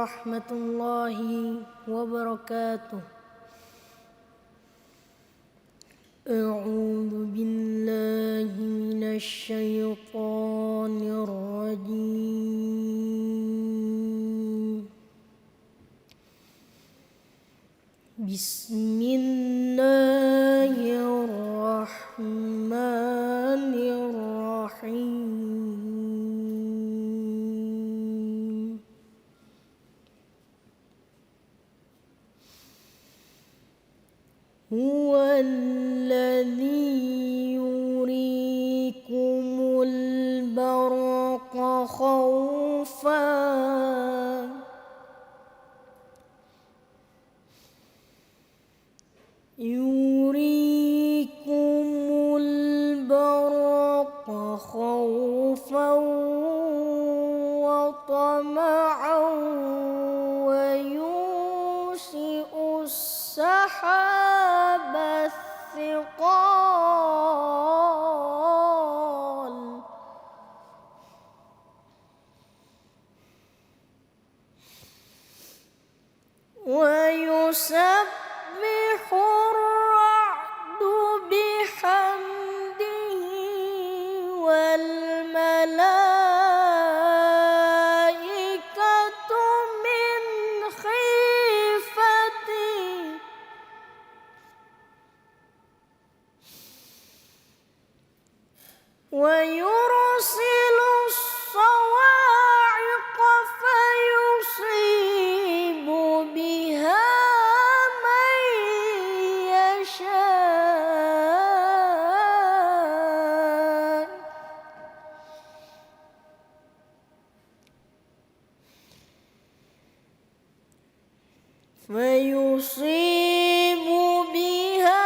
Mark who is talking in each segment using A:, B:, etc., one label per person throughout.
A: warahmatullahi wabarakatuh. A'udzu billahi minasy syaithanir rajim. Bismillahirrahmanirrahim. Huwallazi yurikumul barqa khawfan wa tama'an wa yunsi'us sahaba thiqal wa yusabbihu ar-ra'du bihamdihi wal malaikatu min khifatihi wa yursilu as-sawa'iqa fayusibu biha man yasha' fayusibu biha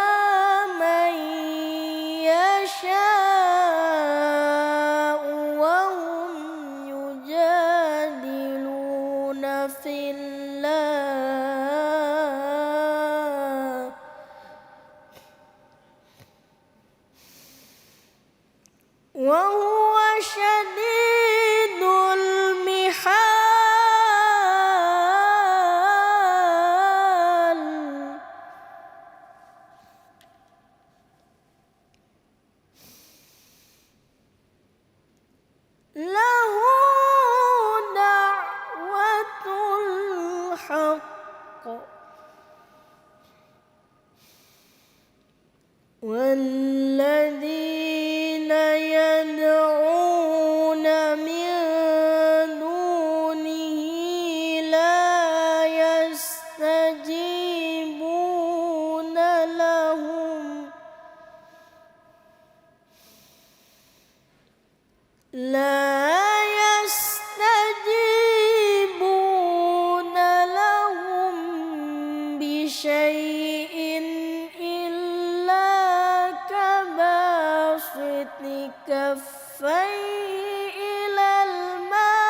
A: man yasha' wa hum yujadiluna fillah wa huwa shadidul mihal. Lahu da'watul haqq walladzina yad'una min dunihi la yastajibuna lahum bisyai'in illa kabasiti kaffaihi ilal ma'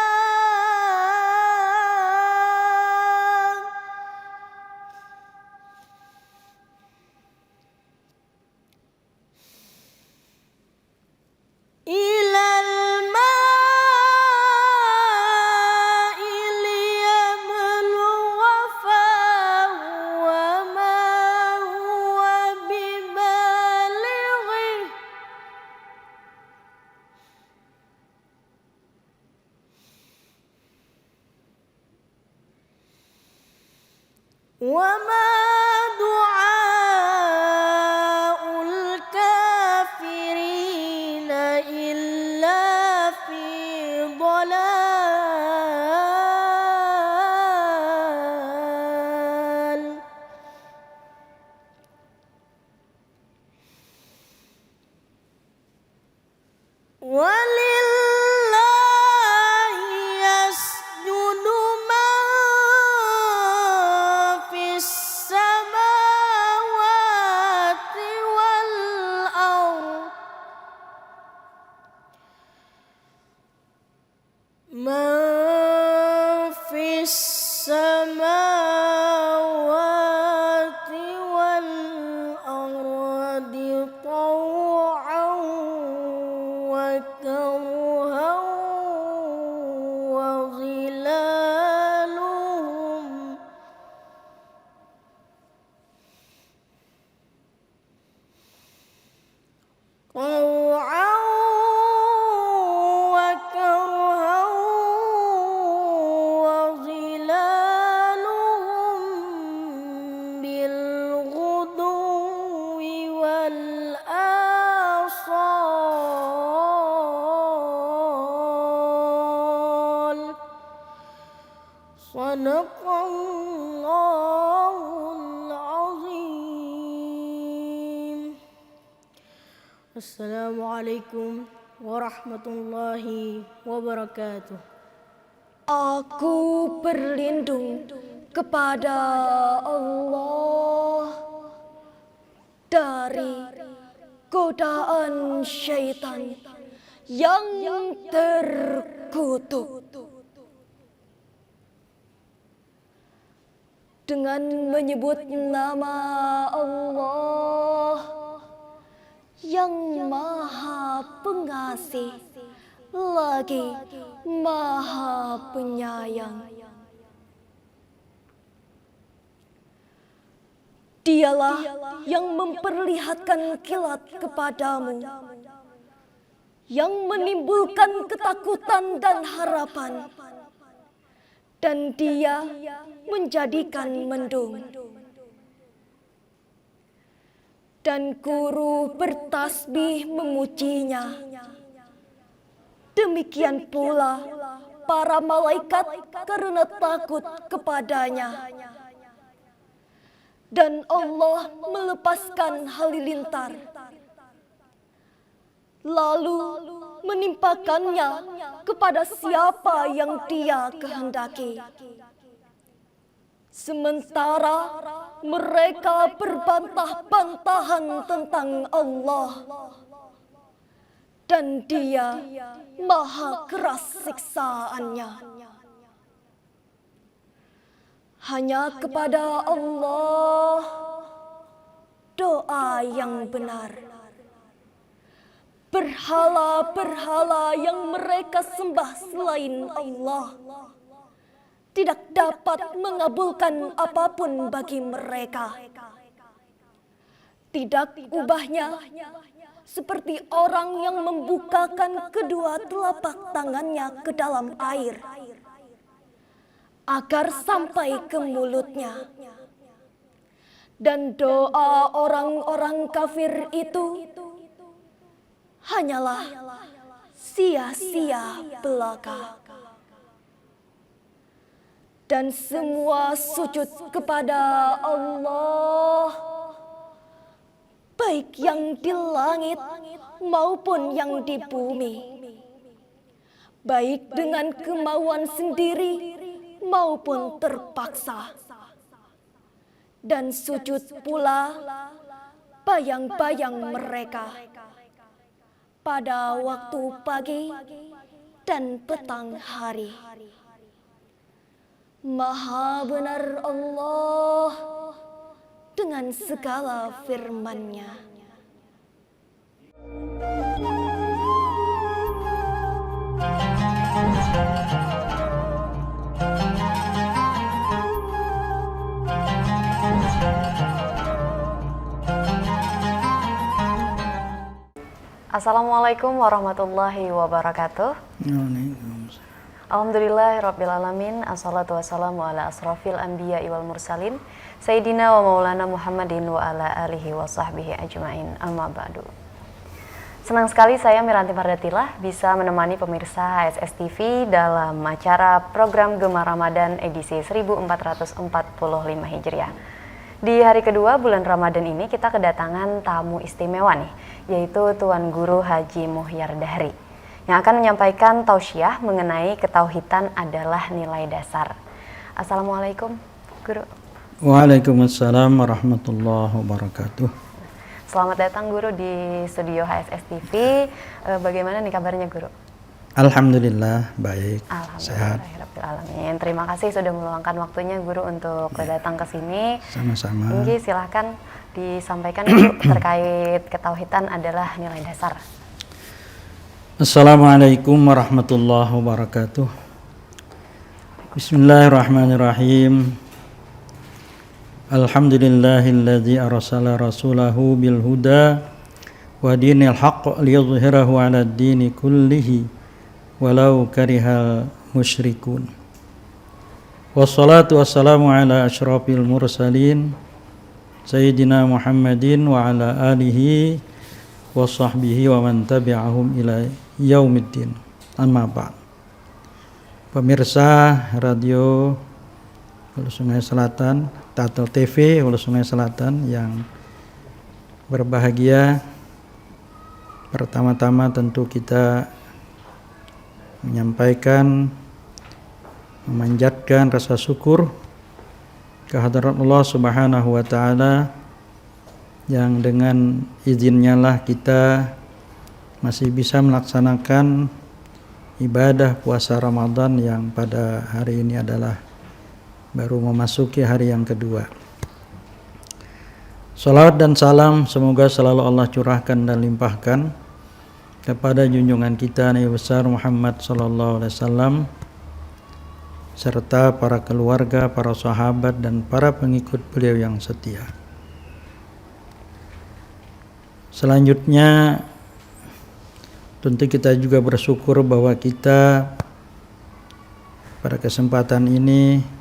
A: ilal ma'i liyabluwa fahu wa ma huwa bibalighi wa ma du'aul kafirina illa fi dhalal. Walillahi yasjudu man fis Sadaqallahul azim. Assalamualaikum warahmatullahi wabarakatuh.
B: Aku berlindung kepada Allah dari godaan syaitan yang terkutuk. Dengan menyebut nama Allah yang Maha Pengasih lagi Maha Penyayang. Dialah yang memperlihatkan kilat kepadamu, yang menimbulkan ketakutan dan harapan, dan Dia menjadikan mendung. Dan guru bertasbih memujinya. Demikian pula para malaikat karena takut kepadanya. Dan Allah melepaskan halilintar, lalu menimpakannya kepada siapa yang Dia kehendaki. Sementara mereka berbantah-bantahan tentang Allah, dan Dia maha keras siksaannya. Hanya kepada Allah doa yang benar. Berhala-berhala yang mereka sembah selain Allah tidak dapat mengabulkan apapun bagi mereka. Tidak ubahnya seperti orang yang membukakan kedua telapak tangannya ke dalam air agar sampai ke mulutnya. Dan doa orang-orang kafir itu hanyalah sia-sia belaka. Dan semua sujud kepada Allah, baik yang di langit maupun yang di bumi, baik dengan kemauan sendiri maupun terpaksa. Dan sujud pula bayang-bayang mereka pada waktu pagi dan petang hari. Maha benar Allah dengan segala firman-Nya.
C: Assalamualaikum warahmatullahi wabarakatuh. Alhamdulillahirrabbilalamin. Assalatu wassalamu ala asrafil anbiya wal mursalin Sayyidina wa maulana Muhammadin wa ala alihi wa sahbihi ajma'in, amma ba'du. Senang sekali saya Miranti Mardatilah bisa menemani pemirsa HSS TV dalam acara program Gemar Ramadan edisi 1445 Hijriah. Di hari kedua bulan Ramadan ini kita kedatangan tamu istimewa nih, yaitu Tuan Guru Haji Muhyar Dahri, yang akan menyampaikan tausiah mengenai ketauhidan adalah nilai dasar. Assalamualaikum, Guru.
D: Waalaikumsalam warahmatullahi wabarakatuh.
C: Selamat datang Guru di studio HSS TV. Bagaimana nih kabarnya Guru?
D: Alhamdulillah baik, sehat.
C: Alhamdulillahirrahmanirrahim. Terima kasih sudah meluangkan waktunya Guru untuk datang ke sini.
D: Sama-sama.
C: Tinggi silahkan disampaikan Guru terkait ketauhidan adalah nilai dasar.
D: Assalamualaikum warahmatullahi wabarakatuh. Bismillahirrahmanirrahim. Alhamdulillahilladzi arsala rasulahu bil huda wa dinil haqq liyudhhirahu 'alad dini kullihi walau karihal musyrikun. Wassalatu wassalamu ala asyrafil mursalin Sayyidina Muhammadin wa ala alihi wa sahbihi wa man tabi'ahum ila yaumiddin. Amma ba'd. Pemirsa radio Hulu Sungai Selatan atau TV Hulu Sungai Selatan yang berbahagia. Pertama-tama tentu kita menyampaikan, memanjatkan rasa syukur kehadirat Allah Subhanahu wa taala yang dengan izinnya lah kita masih bisa melaksanakan ibadah puasa Ramadan yang pada hari ini adalah baru memasuki hari yang kedua. Salawat dan salam semoga selalu Allah curahkan dan limpahkan kepada junjungan kita Nabi besar Muhammad sallallahu alaihi wasallam serta para keluarga, para sahabat dan para pengikut beliau yang setia. Selanjutnya tentu kita juga bersyukur bahwa kita pada kesempatan ini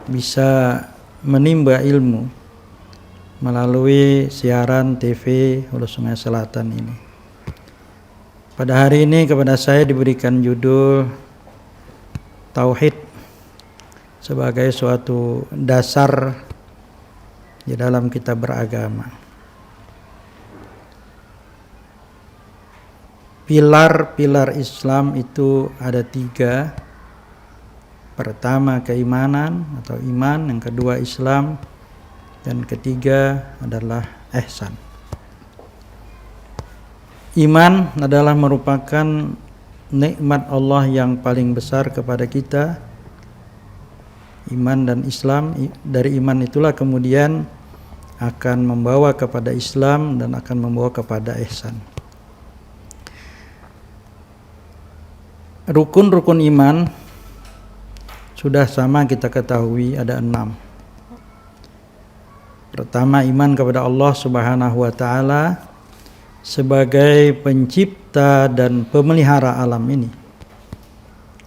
D: bisa menimba ilmu melalui siaran TV Hulu Sungai Selatan ini. Pada hari ini kepada saya diberikan judul Tauhid sebagai suatu dasar di dalam kita beragama. Pilar-pilar Islam itu ada 3. Pertama keimanan atau iman, yang kedua Islam, dan ketiga adalah ihsan. Iman adalah merupakan nikmat Allah yang paling besar kepada kita. Iman dan Islam, dari iman itulah kemudian akan membawa kepada Islam dan akan membawa kepada ihsan. Rukun-rukun iman sudah sama kita ketahui ada 6. Pertama, iman kepada Allah Subhanahu wa taala sebagai pencipta dan pemelihara alam ini.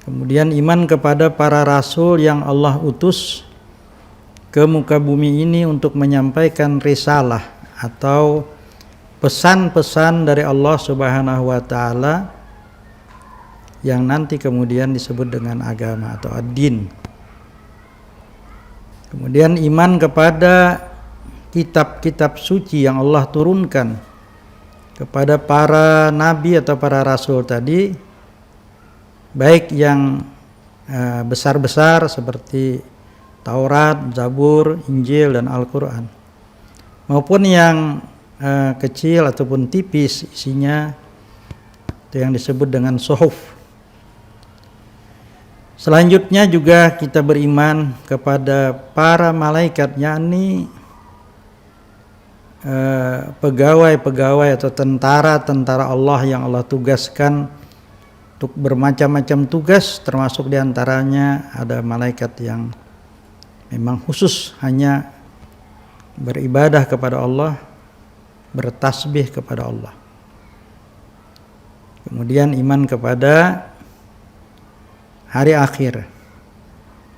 D: Kemudian iman kepada para rasul yang Allah utus ke muka bumi ini untuk menyampaikan risalah atau pesan-pesan dari Allah Subhanahu wa taala yang nanti kemudian disebut dengan agama atau ad-din. Kemudian iman kepada kitab-kitab suci yang Allah turunkan kepada para nabi atau para rasul tadi, baik yang besar-besar seperti Taurat, Zabur, Injil dan Al-Quran, maupun yang kecil ataupun tipis isinya, itu yang disebut dengan suhuf. Selanjutnya juga kita beriman kepada para malaikat, yakni pegawai-pegawai atau tentara-tentara Allah yang Allah tugaskan untuk bermacam-macam tugas, termasuk diantaranya ada malaikat yang memang khusus hanya beribadah kepada Allah, bertasbih kepada Allah. Kemudian iman kepada hari akhir.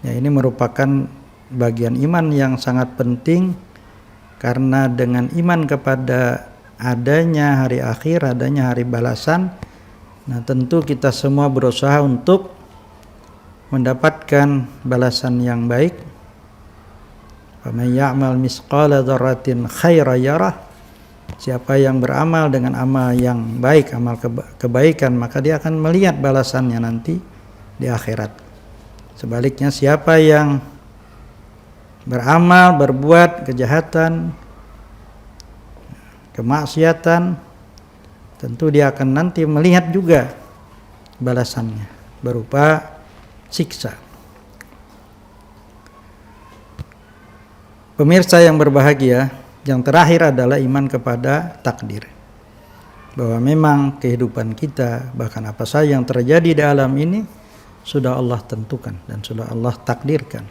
D: Ya, ini merupakan bagian iman yang sangat penting, karena dengan iman kepada adanya hari akhir, adanya hari balasan, nah tentu kita semua berusaha untuk mendapatkan balasan yang baik. Faman ya'mal misqala dzarratin khairan yarah. Siapa yang beramal dengan amal yang baik, amal kebaikan, maka dia akan melihat balasannya nanti di akhirat. Sebaliknya siapa yang beramal, berbuat kejahatan, kemaksiatan, tentu dia akan nanti melihat juga balasannya berupa siksa. Pemirsa yang berbahagia, yang terakhir adalah iman kepada takdir, bahwa memang kehidupan kita, bahkan apa saja yang terjadi di alam ini sudah Allah tentukan dan sudah Allah takdirkan.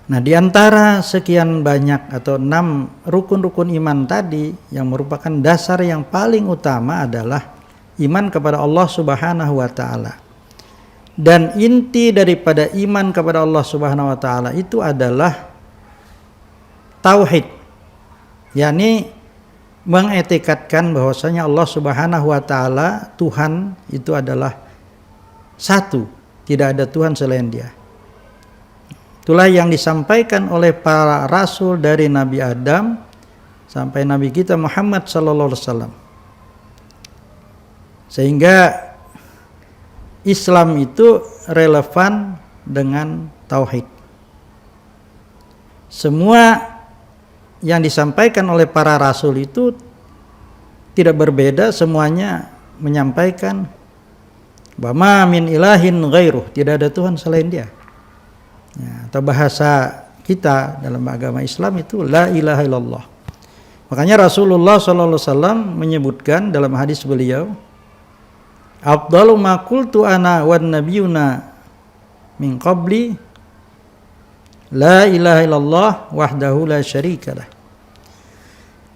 D: Nah, di antara sekian banyak atau 6 rukun-rukun iman tadi, yang merupakan dasar yang paling utama adalah iman kepada Allah Subhanahu wa taala. Dan inti daripada iman kepada Allah Subhanahu wa taala itu adalah tauhid, yakni mengetikadkan bahwasanya Allah Subhanahu wa taala, Tuhan itu adalah satu, tidak ada Tuhan selain Dia. Itulah yang disampaikan oleh para rasul dari Nabi Adam sampai Nabi kita Muhammad sallallahu alaihi wasallam. Sehingga Islam itu relevan dengan tauhid. Semua yang disampaikan oleh para rasul itu tidak berbeda, semuanya menyampaikan wa ma min ilahin ghairuh, tidak ada Tuhan selain Dia. Ya, atau bahasa kita dalam agama Islam itu la ilaha illallah. Makanya Rasulullah SAW menyebutkan dalam hadis beliau, afdalu ma qultu ana wan nabiyuna min qabli la ilaha illallah wahdahu la syarikalah.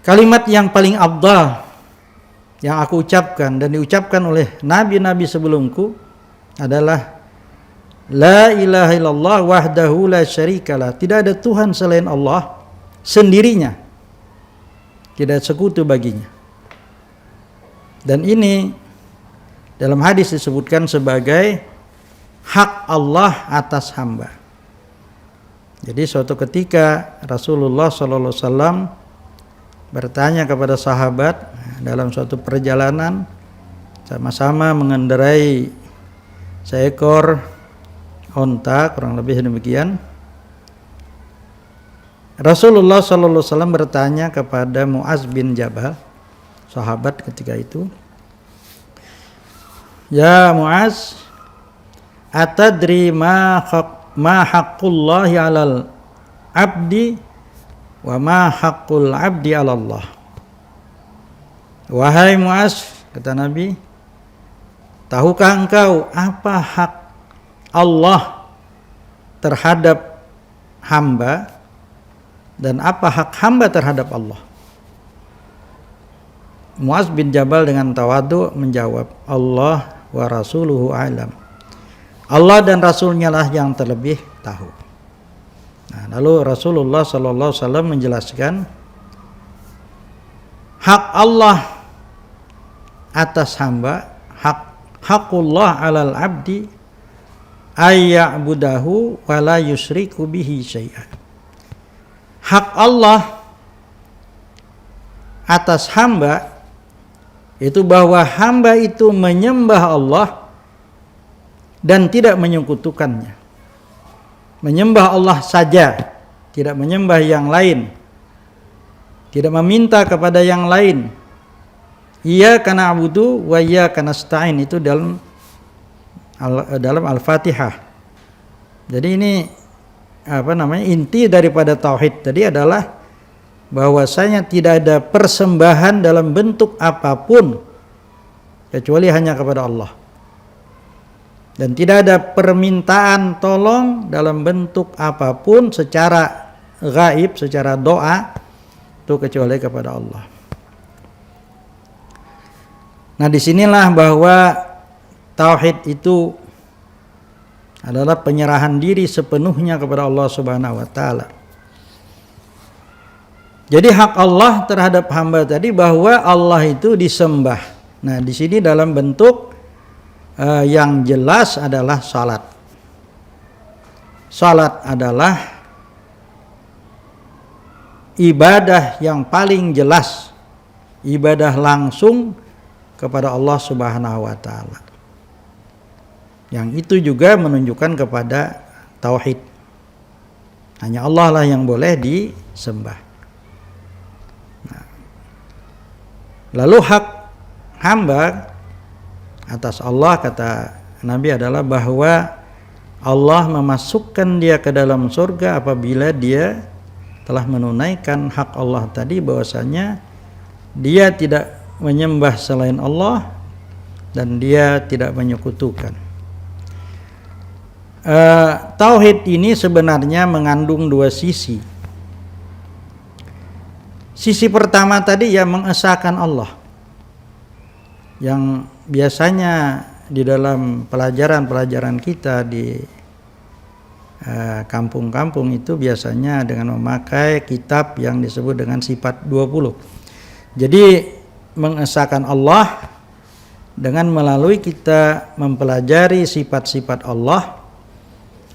D: Kalimat yang paling afdal yang aku ucapkan dan diucapkan oleh nabi-nabi sebelumku adalah la ilaha illallah wahdahu la syarikalah. Tidak ada Tuhan selain Allah sendirinya, tidak sekutu baginya. Dan ini dalam hadis disebutkan sebagai hak Allah atas hamba. Jadi suatu ketika Rasulullah SAW bertanya kepada sahabat dalam suatu perjalanan, sama-sama mengendarai seekor onta, kurang lebih demikian. Rasulullah SAW bertanya kepada Muaz bin Jabal, sahabat ketika itu, ya Muaz, atadri ma haqqullahi alal abdi wa ma haqqul abdi alallah. Wahai Muaz, kata Nabi, tahukah engkau apa hak Allah terhadap hamba dan apa hak hamba terhadap Allah? Muaz bin Jabal dengan tawadhu menjawab, Allah wa rasuluhu a'lam. Allah dan Rasulnya lah yang terlebih tahu. Nah, lalu Rasulullah SAW menjelaskan hak Allah atas hamba, haqqullah alal abdi ayya'budahu wa la yusyriku bihi syai'an. Hak Allah atas hamba itu bahwa hamba itu menyembah Allah dan tidak menyekutukannya. Menyembah Allah saja, tidak menyembah yang lain, tidak meminta kepada yang lain. Iyyaka na'budu wa iyyaka nasta'in, itu dalam Al-Fatihah. Jadi ini inti daripada tauhid tadi adalah bahwasanya tidak ada persembahan dalam bentuk apapun kecuali hanya kepada Allah. Dan tidak ada permintaan tolong dalam bentuk apapun secara gaib, secara doa, itu kecuali kepada Allah. Nah, disinilah bahwa tauhid itu adalah penyerahan diri sepenuhnya kepada Allah Subhanahu wa taala. Jadi hak Allah terhadap hamba tadi bahwa Allah itu disembah. Nah, di sini dalam bentuk yang jelas adalah salat. Salat adalah ibadah yang paling jelas, ibadah langsung kepada Allah Subhanahu wa taala. Yang itu juga menunjukkan kepada tauhid. Hanya Allah lah yang boleh disembah. Nah, lalu hak hamba atas Allah, kata Nabi, adalah bahwa Allah memasukkan dia ke dalam surga apabila dia telah menunaikan hak Allah tadi, bahwasanya dia tidak menyembah selain Allah dan dia tidak menyekutukan. Tauhid ini sebenarnya mengandung dua sisi. Sisi pertama tadi ya mengesahkan Allah, yang biasanya di dalam pelajaran-pelajaran kita di kampung-kampung itu biasanya dengan memakai kitab yang disebut dengan sifat 20. Jadi mengesahkan Allah dengan melalui kita mempelajari sifat-sifat Allah,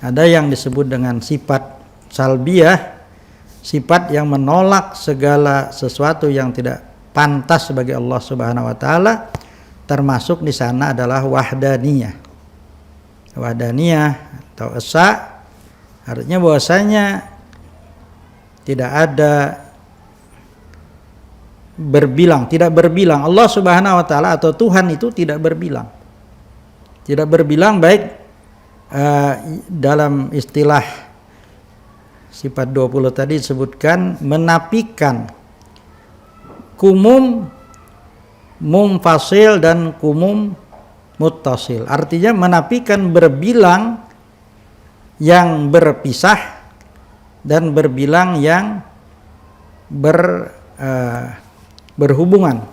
D: Ada yang disebut dengan sifat salbiyah, sifat yang menolak segala sesuatu yang tidak pantas bagi Allah Subhanahu wa taala, termasuk di sana adalah wahdaniyah. Wahdaniyah atau esa artinya bahwasanya tidak ada berbilang, tidak berbilang. Allah Subhanahu wa taala atau Tuhan itu tidak berbilang. Tidak berbilang baik dalam istilah sifat 20 tadi disebutkan menafikan kumum mumfasil dan kumum muttasil. Artinya menafikan berbilang yang berpisah dan berbilang yang berhubungan.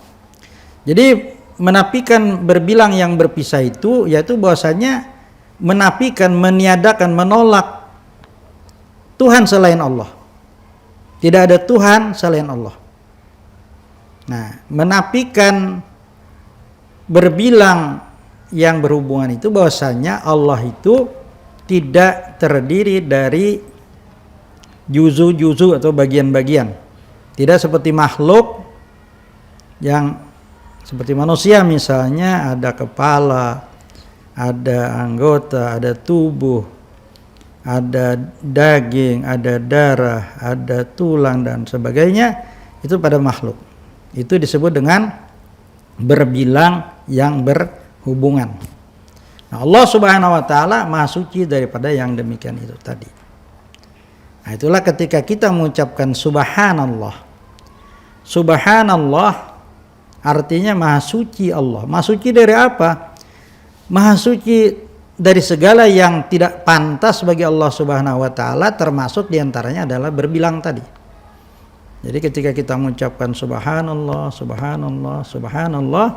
D: Jadi menafikan berbilang yang berpisah itu yaitu bahwasanya menafikan, meniadakan, menolak Tuhan selain Allah. Tidak ada Tuhan selain Allah. Nah, menafikan berbilang yang berhubungan itu bahwasanya Allah itu tidak terdiri dari juzu-juzu atau bagian-bagian. Tidak seperti makhluk yang seperti manusia misalnya ada kepala, ada anggota, ada tubuh, ada daging, ada darah, ada tulang dan sebagainya. Itu pada makhluk. Itu disebut dengan berbilang yang berhubungan. Nah, Allah Subhanahu wa taala Maha suci daripada yang demikian itu tadi. Nah, itulah ketika kita mengucapkan subhanallah. Subhanallah artinya Maha suci Allah. Maha suci dari apa? Maha suci dari segala yang tidak pantas bagi Allah Subhanahu wa taala, termasuk diantaranya adalah berbilang tadi. Jadi ketika kita mengucapkan subhanallah, subhanallah, subhanallah,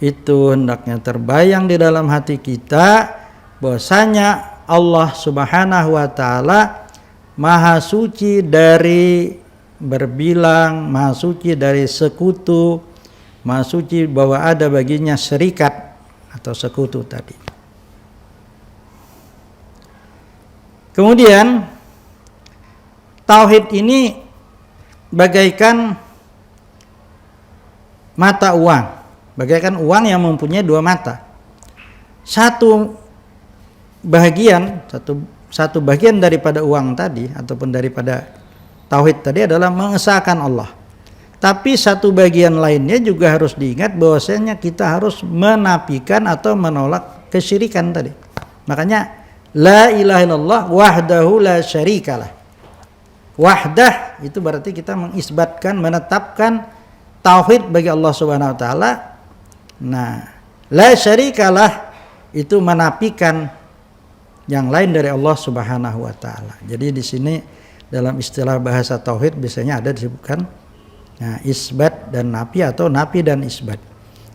D: itu hendaknya terbayang di dalam hati kita bahwasanya Allah Subhanahu wa taala Maha suci dari berbilang, Maha suci dari sekutu, Maha suci bahwa ada baginya syarikat atau sekutu tadi. Kemudian tauhid ini bagaikan mata uang, bagaikan uang yang mempunyai dua mata. Satu bagian daripada uang tadi ataupun daripada tauhid tadi adalah mengesahkan Allah. Tapi satu bagian lainnya juga harus diingat bahwasanya kita harus menafikan atau menolak kesyirikan tadi. Makanya la ilaha illallah wahdahu la syarikalah. Wahdah itu berarti kita mengisbatkan, menetapkan tauhid bagi Allah Subhanahu wa taala. Nah, la syarikalah itu menafikan yang lain dari Allah Subhanahu wa taala. Jadi di sini dalam istilah bahasa tauhid biasanya ada disebutkan isbat dan nafi atau nafi dan isbat.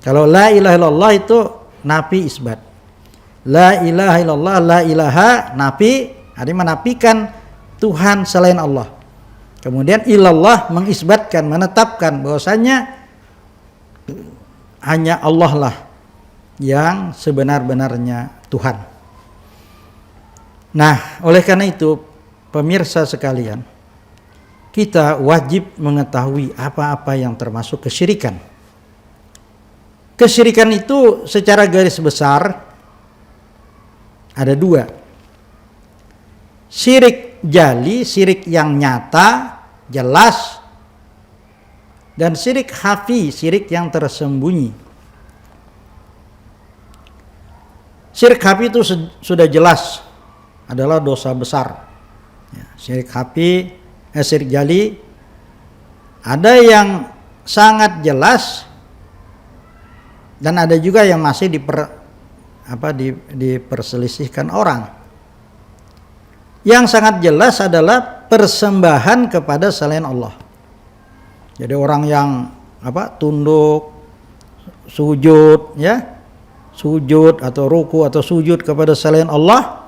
D: Kalau la ilaha illallah itu nafi isbat. La ilaha illallah, la ilaha nafi, artinya menafikan Tuhan selain Allah. Kemudian ilallah mengisbatkan, menetapkan bahwasanya hanya Allah lah yang sebenar-benarnya Tuhan. Nah, oleh karena itu pemirsa sekalian, kita wajib mengetahui apa-apa yang termasuk kesyirikan. Kesyirikan itu secara garis besar ada dua. Syirik jali, syirik yang nyata, jelas, dan syirik khafi, syirik yang tersembunyi. Syirik khafi itu sudah jelas adalah dosa besar. Syirik khafi, syirik jali, ada yang sangat jelas dan ada juga yang masih diperselisihkan orang. Yang sangat jelas adalah persembahan kepada selain Allah. Jadi orang yang tunduk, sujud, sujud atau ruku atau sujud kepada selain Allah,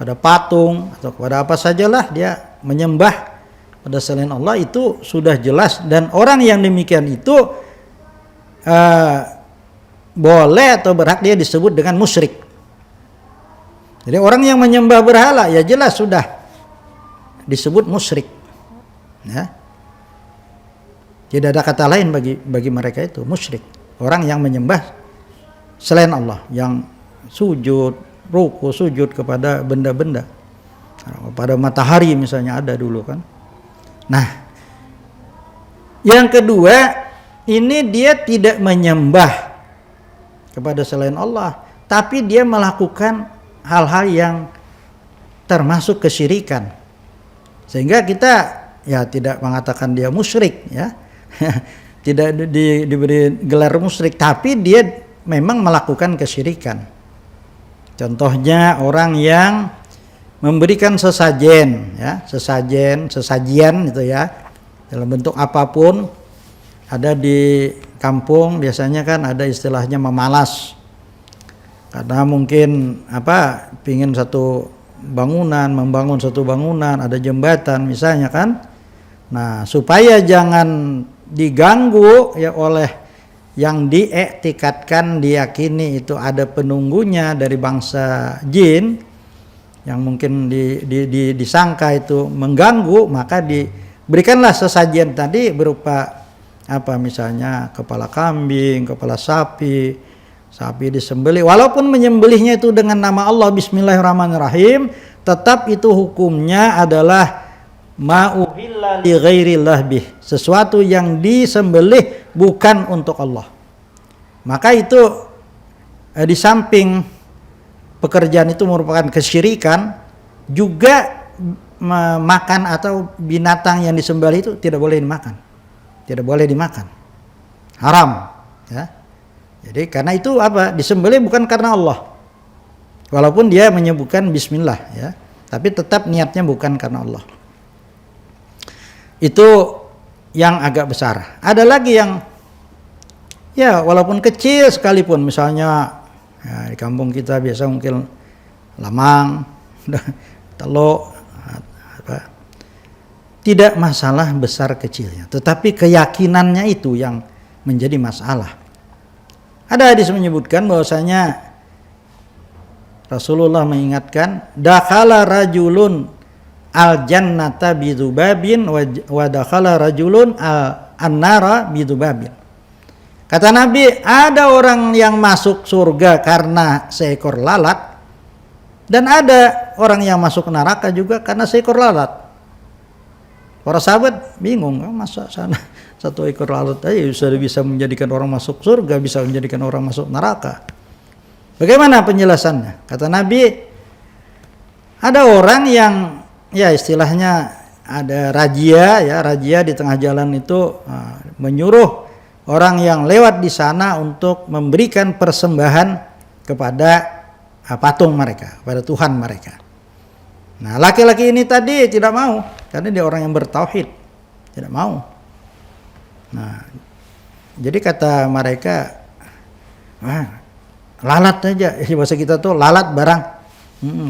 D: pada patung atau kepada apa sajalah dia menyembah pada selain Allah, itu sudah jelas, dan orang yang demikian itu boleh atau berhak dia disebut dengan musyrik. Jadi orang yang menyembah berhala ya jelas sudah disebut musyrik. Ya. Tidak ada kata lain bagi mereka itu musyrik. Orang yang menyembah selain Allah, yang sujud, ruku, sujud kepada benda-benda. Pada matahari misalnya ada dulu kan. Nah, yang kedua, ini dia tidak menyembah kepada selain Allah, tapi dia melakukan hal-hal yang termasuk kesyirikan. Sehingga kita ya tidak mengatakan dia musyrik ya. Tidak diberi gelar musyrik, tapi dia memang melakukan kesyirikan. Contohnya orang yang memberikan sesajen ya, sesajian itu ya, dalam bentuk apapun. Ada di kampung biasanya kan ada istilahnya memalas. Karena mungkin pingin membangun satu bangunan, ada jembatan misalnya kan. Nah, supaya jangan diganggu ya oleh yang diiktikadkan, diyakini itu ada penunggunya dari bangsa jin yang mungkin disangka itu mengganggu, maka diberikanlah sesajian tadi berupa misalnya kepala kambing, kepala sapi disembelih. Walaupun menyembelihnya itu dengan nama Allah bismillahirrahmanirrahim, tetap itu hukumnya adalah ma'uhilla li ghairillah bih, sesuatu yang disembelih bukan untuk Allah. Maka itu di samping pekerjaan itu merupakan kesyirikan, juga makan atau binatang yang disembelih itu tidak boleh dimakan. Tidak boleh dimakan. Haram, ya. Jadi karena itu disembelih bukan karena Allah. Walaupun dia menyebutkan bismillah ya, tapi tetap niatnya bukan karena Allah. Itu yang agak besar. Ada lagi yang ya walaupun kecil sekalipun, misalnya ya, di kampung kita biasa mungkin lamang, teluk, tidak masalah besar kecilnya, tetapi keyakinannya itu yang menjadi masalah. Ada hadis menyebutkan bahwasanya Rasulullah mengingatkan, dakhala rajulun al jannata bidzubabin wa dakhala rajulun an-nara bidzubabin. Kata Nabi, ada orang yang masuk surga karena seekor lalat, dan ada orang yang masuk neraka juga karena seekor lalat. Para sahabat bingung, masa sana satu ekor lalat aja sudah bisa menjadikan orang masuk surga, bisa menjadikan orang masuk neraka. Bagaimana penjelasannya? Kata Nabi, ada orang yang ya istilahnya ada rajia di tengah jalan itu menyuruh orang yang lewat di sana untuk memberikan persembahan kepada patung mereka, kepada Tuhan mereka. Nah, laki-laki ini tadi tidak mau, karena dia orang yang bertauhid, tidak mau. Nah, jadi kata mereka, lalat aja, bahasa kita tuh lalat barang,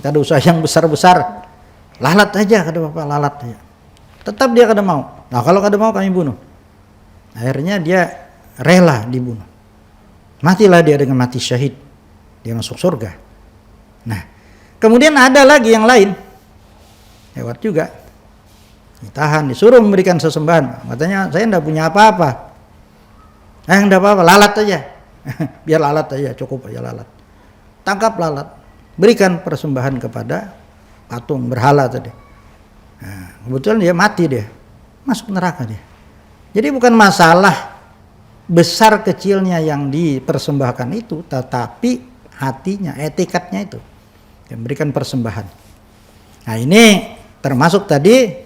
D: kada usah yang besar-besar, lalat aja, kata bapak, lalat aja. Tetap dia kada mau. Nah, kalau kada mau kami bunuh. Akhirnya dia rela dibunuh. Matilah dia dengan mati syahid, dia masuk surga. Nah, kemudian ada lagi yang lain, lewat juga, ditahan, disuruh memberikan sesembahan. Katanya, saya tidak punya apa-apa. Tidak apa-apa, lalat aja. Biar lalat aja, cukup aja lalat. Tangkap lalat, berikan persembahan kepada patung berhala tadi. Nah, kebetulan dia mati, dia masuk neraka dia. Jadi bukan masalah besar kecilnya yang dipersembahkan itu, tetapi hatinya, etikatnya itu yang berikan persembahan. Nah, ini termasuk tadi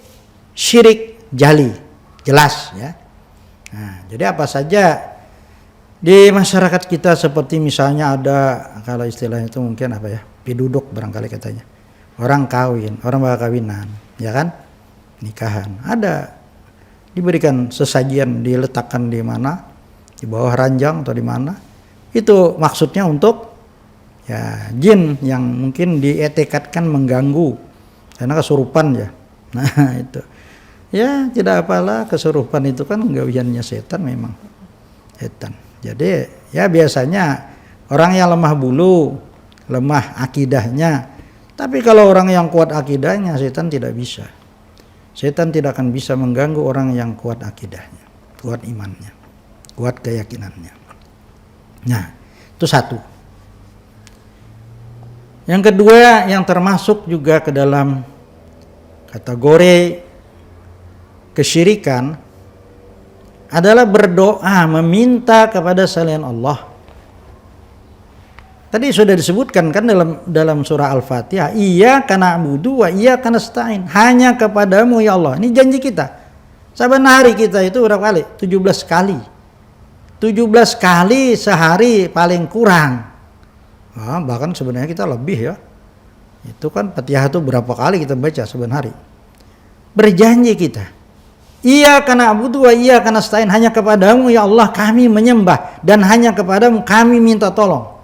D: syirik jali, jelas ya. Nah, jadi apa saja di masyarakat kita, seperti misalnya ada, kalau istilahnya itu mungkin piduduk barangkali katanya. Orang kawin, orang bakal kawinan, ya kan? Nikahan. Ada diberikan sesajian, diletakkan di mana? Di bawah ranjang atau di mana? Itu maksudnya untuk ya jin yang mungkin dietikatkan mengganggu karena kesurupan ya. Nah, itu. Ya, tidak apalah, kesurupan itu kan gawiannya setan memang. Setan. Jadi, ya biasanya orang yang lemah bulu, lemah akidahnya, Tapi kalau orang yang kuat akidahnya, setan tidak bisa. Setan tidak akan bisa mengganggu orang yang kuat akidahnya, kuat imannya, kuat keyakinannya. Nah, itu satu. Yang kedua, yang termasuk juga ke dalam kategori kesyirikan adalah berdoa meminta kepada selain Allah. Tadi sudah disebutkan kan dalam surah Al-Fatihah, iyyaka na'budu wa iyyaka nasta'in. Hanya kepadamu ya Allah. Ini janji kita. Saban hari kita itu berapa kali? 17 kali. 17 kali sehari paling kurang. Nah, bahkan sebenarnya kita lebih ya. Itu kan Fatihah itu berapa kali kita baca saban hari. Berjanji kita. Iyyaka na'budu wa iyyaka nasta'in. Hanya kepadamu ya Allah kami menyembah dan hanya kepadamu kami minta tolong.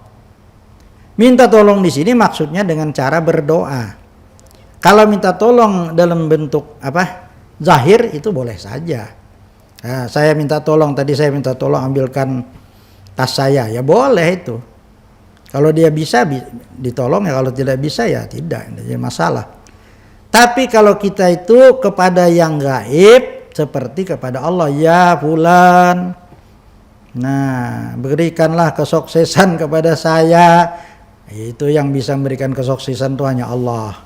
D: Minta tolong di sini maksudnya dengan cara berdoa. Kalau minta tolong dalam bentuk zahir itu boleh saja. Nah, saya minta tolong ambilkan tas saya, ya boleh itu. Kalau dia bisa ditolong ya, kalau tidak bisa ya tidak ada masalah. Tapi kalau kita itu kepada yang gaib seperti kepada Allah, ya fulan, nah berikanlah kesuksesan kepada saya. Itu yang bisa memberikan kesuksesan itu hanya Allah.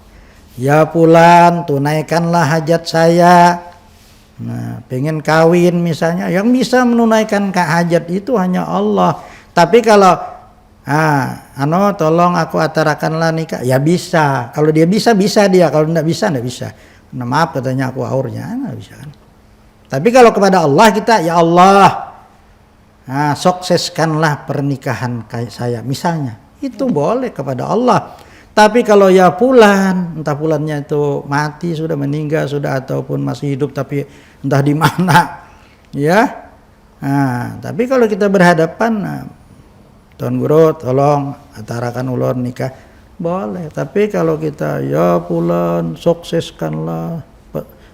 D: Ya fulan, tunaikanlah hajat saya. Nah, pengen kawin misalnya, yang bisa menunaikan hajat itu hanya Allah. Tapi kalau tolong aku atarakanlah nikah, ya bisa. Kalau dia bisa dia, kalau tidak bisa. Nah, maaf katanya aku aurnya, nggak bisa kan. Tapi kalau kepada Allah kita, ya Allah, sukseskanlah pernikahan saya misalnya. Itu boleh kepada Allah. Tapi kalau ya fulan, entah fulannya itu mati, sudah meninggal, sudah ataupun masih hidup tapi entah di mana, ya. Nah, tapi kalau kita berhadapan, Tuan Guru tolong atarakan ulun nikah, boleh. Tapi kalau kita ya fulan, sukseskanlah,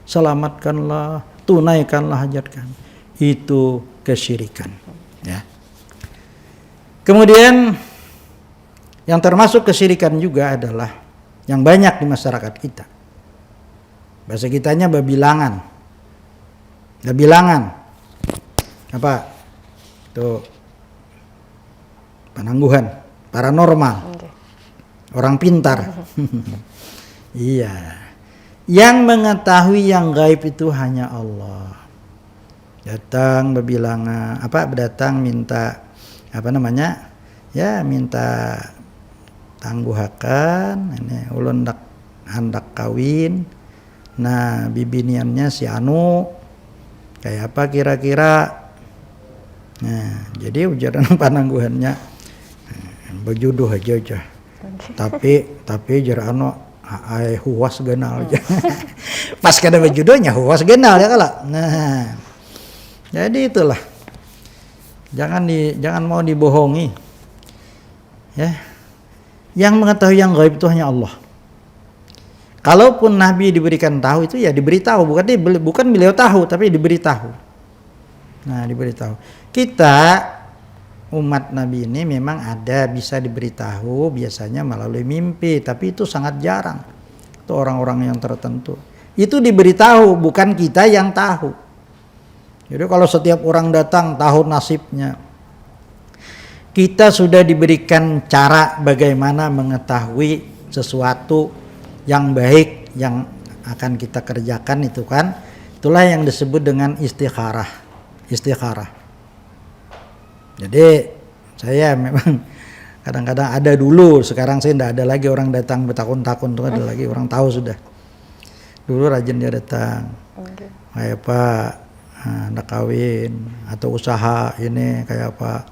D: selamatkanlah, tunaikanlah hajat kami, itu kesyirikan, ya. Kemudian yang termasuk kesyirikan juga adalah yang banyak di masyarakat kita. Bahasa kitanya babilangan. Babilangan. Apa? Itu penangguhan, paranormal. Orang pintar. Iya. Yang mengetahui yang gaib itu hanya Allah. Datang babilangan, datang minta minta tangguhakan, ini ulun hendak kawin. Nah, bibiniannya si anu kayak apa kira-kira. Nah, jadi ujaran panangguhannya berjodoh aja. Tapi jar anu huas genal aja. Pas kada berjodohnya huas genal ya kalau. Nah, jadi itulah. Jangan mau dibohongi. Ya. Yang mengetahui yang gaib itu hanya Allah. Kalaupun Nabi diberikan tahu itu ya diberitahu, bukan beliau tahu tapi diberitahu. Nah, diberitahu. Kita umat Nabi ini memang ada bisa diberitahu biasanya melalui mimpi, tapi itu sangat jarang. Itu orang-orang yang tertentu. Itu diberitahu, bukan kita yang tahu. Jadi kalau setiap orang datang tahu nasibnya, kita sudah diberikan cara bagaimana mengetahui sesuatu yang baik yang akan kita kerjakan itu kan. Itulah yang disebut dengan istikharah. Jadi saya memang kadang-kadang ada dulu, sekarang saya tidak ada lagi orang datang bertakun-takun tuh, ada lagi orang tahu sudah. Dulu rajin dia datang. Kayak Pak, hendak kawin atau usaha ini kayak apa.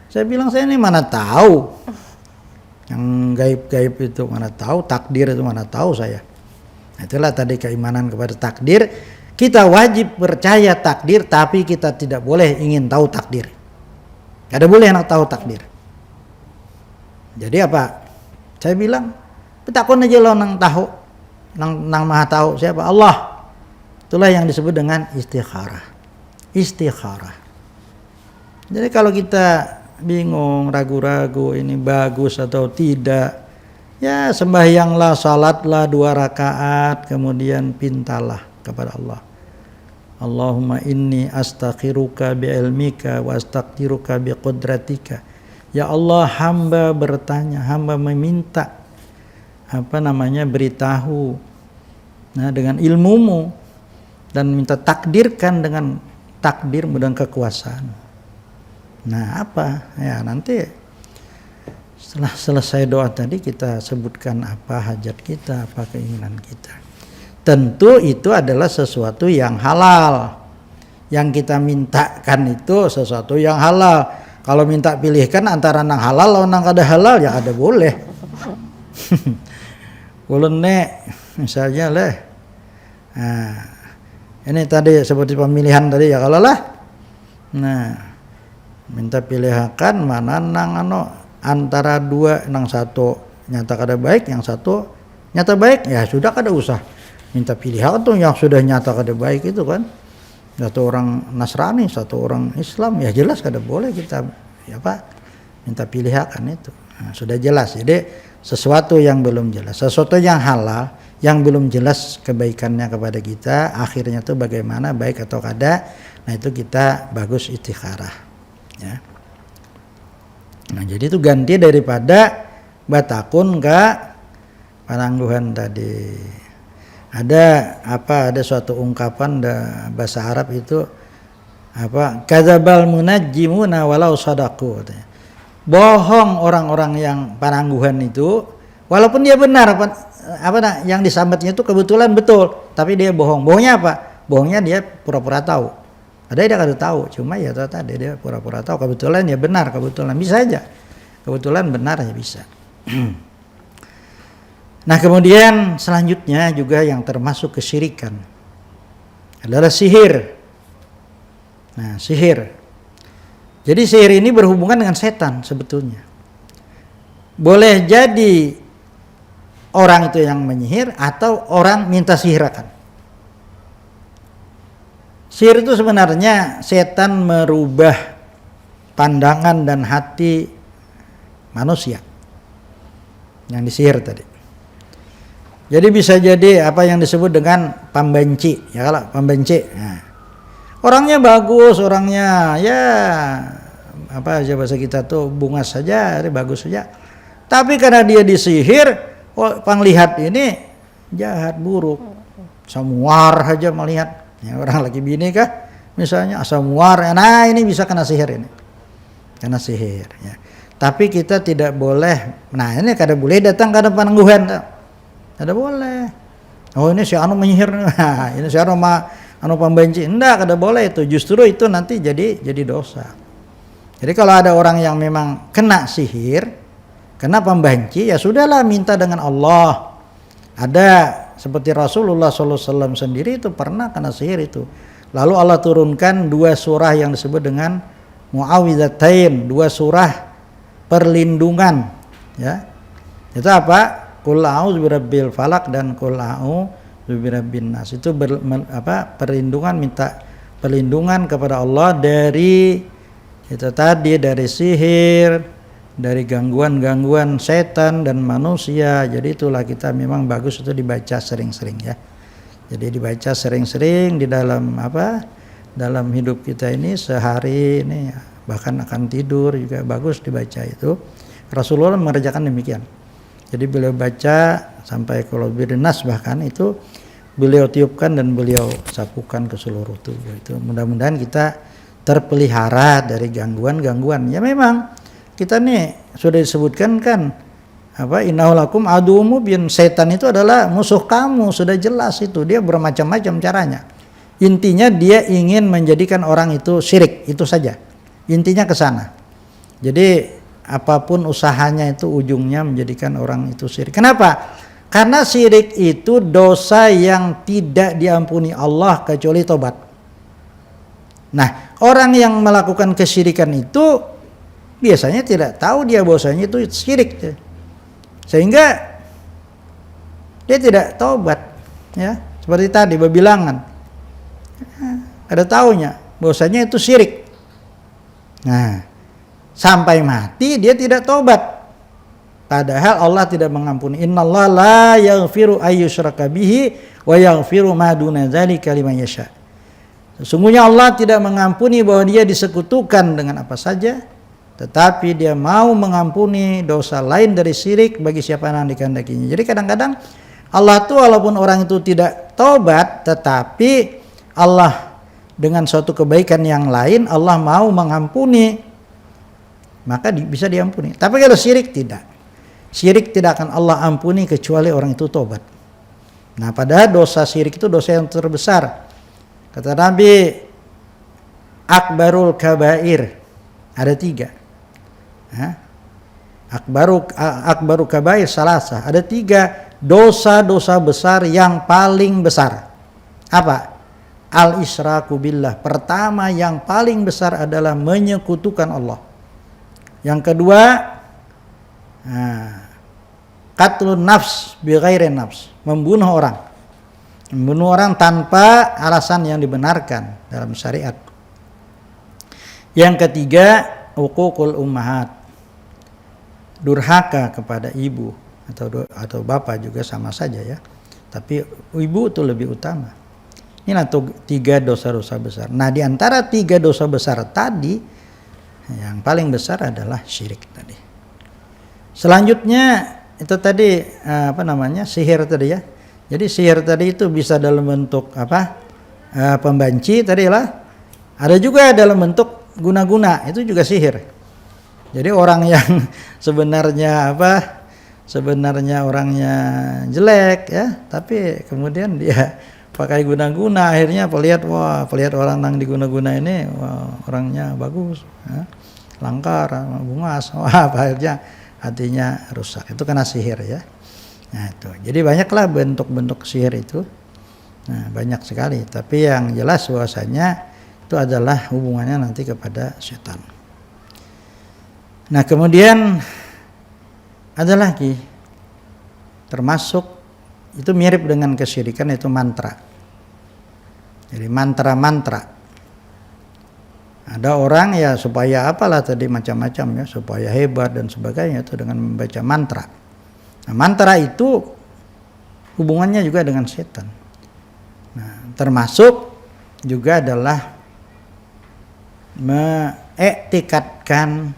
D: Saya bilang saya ini mana tahu, yang gaib-gaib itu mana tahu, takdir itu mana tahu saya. Nah, itulah tadi keimanan kepada takdir. Kita wajib percaya takdir, tapi kita tidak boleh ingin tahu takdir. Tidak boleh nak tahu takdir. Jadi apa? Saya bilang, petakun aja lo nang tahu, nang maha tahu siapa? Allah. Itulah yang disebut dengan istikharah. Jadi kalau kita bingung, ragu-ragu ini bagus atau tidak, Ya sembahyanglah, salatlah 2 rakaat, kemudian pintalah kepada Allah. Allahumma inni astakhiruka bi'ilmika wa astaqdiruka biqudratika. Ya Allah, hamba bertanya, hamba meminta beritahu dengan ilmumu, dan minta takdirkan dengan takdirmu dan kekuasaan. Nah apa ya, nanti setelah selesai doa tadi kita sebutkan apa hajat kita, apa keinginan kita. Tentu itu adalah sesuatu yang halal. Yang kita mintakan itu sesuatu yang halal. Kalau minta pilihkan antara nang halal atau nang kada halal, ya ada boleh. Ulun misalnya leh. Nah, ini tadi seperti pemilihan tadi ya, kalau lah. Nah, minta pilihkan mana nang antara 2, nang satu nyata kada baik, yang satu nyata baik, ya sudah kada usah minta pilihan tuh yang sudah nyata kada baik itu kan. Satu orang Nasrani, satu orang Islam, ya jelas kada boleh kita minta pilihan itu. Nah, sudah jelas. Jadi sesuatu yang belum jelas, sesuatu yang halal yang belum jelas kebaikannya kepada kita, akhirnya tuh bagaimana, baik atau kada, nah itu kita bagus istikharah ya. Nah jadi itu ganti daripada batakun ke panangguhan tadi. Ada suatu ungkapan bahasa Arab itu kadzabal munajjimuna walau sadaqu. Bohong orang-orang yang panangguhan itu walaupun dia benar yang disambatnya itu kebetulan betul, tapi dia bohong. Bohongnya apa? Bohongnya dia pura-pura tahu. Ada dia kada tahu, cuma ya tadi dia pura-pura tahu, kebetulan ya benar, kebetulan bisa aja. Kebetulan benar ya bisa. Nah, kemudian selanjutnya juga yang termasuk kesyirikan adalah sihir. Nah, sihir. Jadi sihir ini berhubungan dengan setan sebetulnya. Boleh jadi orang itu yang menyihir atau orang minta sihirakan. Sihir itu sebenarnya setan merubah pandangan dan hati manusia yang disihir tadi. Jadi bisa jadi apa yang disebut dengan pembenci, ya kalau pembenci. Nah, orangnya bagus, orangnya ya apa aja bahasa kita tuh bungas saja, bagus saja. Tapi karena dia disihir, penglihat ini jahat, buruk, samuar aja melihat. Ya, orang lagi bini kah, misalnya samuar, nah ini bisa kena sihir ini, kena sihir. Ya. Tapi kita tidak boleh, nah ini kada boleh datang ke panangguhan. Kada boleh. Oh ini si anu menyihir, nah, ini si anu pembenci. Enggak, kada boleh itu. Justru itu nanti jadi dosa. Jadi kalau ada orang yang memang kena sihir, kena pembenci, ya sudahlah minta dengan Allah. Ada seperti Rasulullah SAW sendiri itu pernah kena sihir itu. Lalu Allah turunkan 2 surah yang disebut dengan Muawwidzatain, 2 surah perlindungan. Ya, itu apa? Qul a'udzu birabbil falaq dan qul a'udzu birabbin nas. Itu perlindungan, minta perlindungan kepada Allah dari itu tadi, dari sihir, dari gangguan-gangguan setan dan manusia. Jadi itulah kita memang bagus itu dibaca sering-sering ya. Jadi dibaca sering-sering di dalam dalam hidup kita ini sehari ini, bahkan akan tidur juga bagus dibaca itu. Rasulullah mengerjakan demikian. Jadi beliau baca sampai kalau birinas bahkan itu beliau tiupkan dan beliau sapukan ke seluruh tubuh itu. Mudah-mudahan kita terpelihara dari gangguan-gangguan. Ya memang kita nih sudah disebutkan kan innahu lakum aduwwum mubin, setan itu adalah musuh kamu, sudah jelas itu. Dia bermacam-macam caranya. Intinya dia ingin menjadikan orang itu syirik, itu saja. Intinya ke sana. Jadi apapun usahanya itu ujungnya menjadikan orang itu syirik. Kenapa? Karena syirik itu dosa yang tidak diampuni Allah kecuali tobat. Nah, orang yang melakukan kesyirikan itu biasanya tidak tahu dia bahwasanya itu syirik. Sehingga dia tidak tobat. Ya, seperti tadi berbilangan. Ada taunya bahwasanya itu syirik. Nah, sampai mati dia tidak tobat. Padahal Allah tidak mengampuni. Innallaha la yaghfiru ayyushraka bihi wa yaghfiru ma duna dzalika liman yasha. Sesungguhnya Allah tidak mengampuni bahwa dia disekutukan dengan apa saja, tetapi dia mau mengampuni dosa lain dari syirik bagi siapa yang dikehendakinya. Jadi kadang-kadang Allah tuh walaupun orang itu tidak taubat, tetapi Allah dengan suatu kebaikan yang lain Allah mau mengampuni, maka bisa diampuni. Tapi kalau syirik tidak. Syirik tidak akan Allah ampuni kecuali orang itu taubat. Nah, padahal dosa syirik itu dosa yang terbesar. Kata Nabi, akbarul kabair, ada 3. Akbaru kabair salasa, ada 3 dosa-dosa besar yang paling besar. Apa? Al-isyraku billah. Pertama yang paling besar adalah menyekutukan Allah. Yang kedua, qatlun nafs bighairi nafs, membunuh orang. Membunuh orang tanpa alasan yang dibenarkan dalam syariat. Yang ketiga, uququl ummahat, durhaka kepada ibu atau bapak juga sama saja ya. Tapi ibu itu lebih utama. Ini 3 dosa-dosa besar. Nah, di antara 3 dosa besar tadi, yang paling besar adalah syirik tadi. Selanjutnya itu tadi sihir tadi ya. Jadi sihir tadi itu bisa dalam bentuk pembanci tadi lah. Ada juga dalam bentuk guna-guna, itu juga sihir. Jadi orang yang sebenarnya orangnya jelek ya, tapi kemudian dia pakai guna-guna, akhirnya pelihat orang yang diguna-guna ini orangnya bagus ya, langkar, bungas, akhirnya hatinya rusak. Itu karena sihir ya. Nah itu, jadi banyaklah bentuk-bentuk sihir itu. Nah, banyak sekali. Tapi yang jelas bahwasanya itu adalah hubungannya nanti kepada setan. Nah kemudian ada lagi, termasuk itu mirip dengan kesyirikan, itu mantra. Jadi mantra-mantra. Ada orang ya supaya apalah tadi macam-macam ya, supaya hebat dan sebagainya itu dengan membaca mantra. Nah, mantra itu hubungannya juga dengan setan. Nah, termasuk juga adalah mengiktikadkan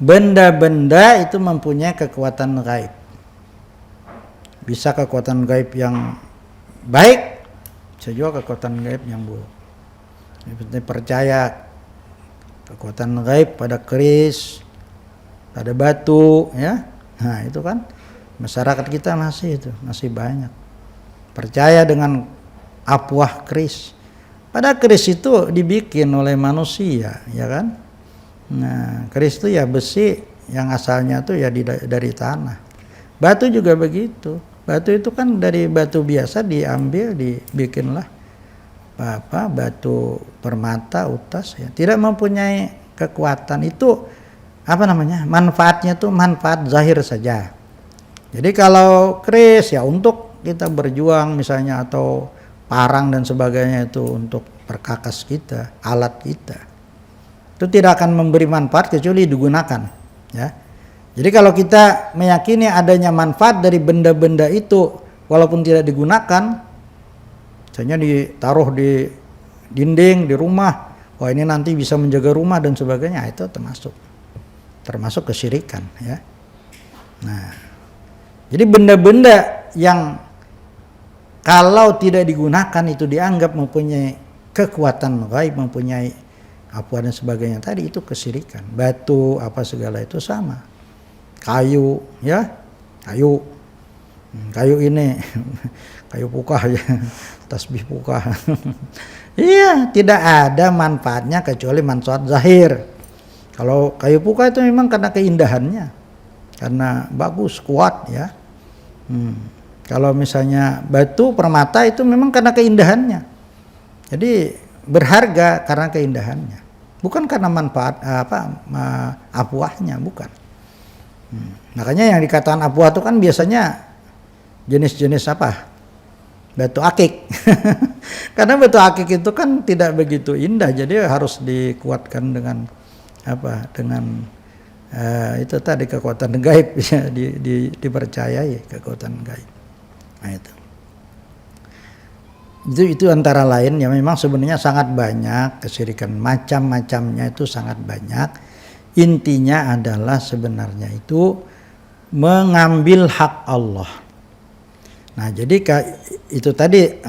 D: benda-benda itu mempunyai kekuatan gaib. Bisa kekuatan gaib yang baik, bisa juga kekuatan gaib yang buruk. Seperti percaya kekuatan gaib pada keris, pada batu ya. Nah, itu kan masyarakat kita masih banyak percaya dengan apuah keris. Pada keris itu dibikin oleh manusia, ya kan? Nah, keris itu ya besi yang asalnya tuh ya dari tanah. Batu juga begitu. Batu itu kan dari batu biasa diambil, dibikinlah batu permata, utas ya. Tidak mempunyai kekuatan itu manfaatnya tuh manfaat zahir saja. Jadi kalau keris ya untuk kita berjuang misalnya, atau parang dan sebagainya itu untuk perkakas kita, alat kita. Itu tidak akan memberi manfaat kecuali digunakan ya. Jadi kalau kita meyakini adanya manfaat dari benda-benda itu walaupun tidak digunakan, misalnya ditaruh di dinding di rumah, wah ini nanti bisa menjaga rumah dan sebagainya, itu termasuk kesyirikan ya. Nah, jadi benda-benda yang kalau tidak digunakan itu dianggap mempunyai kekuatan gaib, mempunyai apa dan sebagainya tadi, itu kesyirikan. Batu apa segala itu sama. Kayu ya, kayu ini kayu pukah ya, tasbih pukah. Iya, tidak ada manfaatnya kecuali manfaat zahir. Kalau kayu pukah itu memang karena keindahannya, karena bagus, kuat ya. Kalau misalnya batu permata itu memang karena keindahannya. Jadi berharga karena keindahannya, bukan karena manfaat apuahnya, bukan. Makanya yang dikatakan apuah itu kan biasanya jenis-jenis batu akik. Karena batu akik itu kan tidak begitu indah, jadi harus dikuatkan dengan itu tadi kekuatan gaib ya, dipercayai kekuatan gaib. Nah itu antara lain ya, memang sebenarnya sangat banyak kesyirikan, macam-macamnya itu sangat banyak. Intinya adalah sebenarnya itu mengambil hak Allah. Nah jadi itu tadi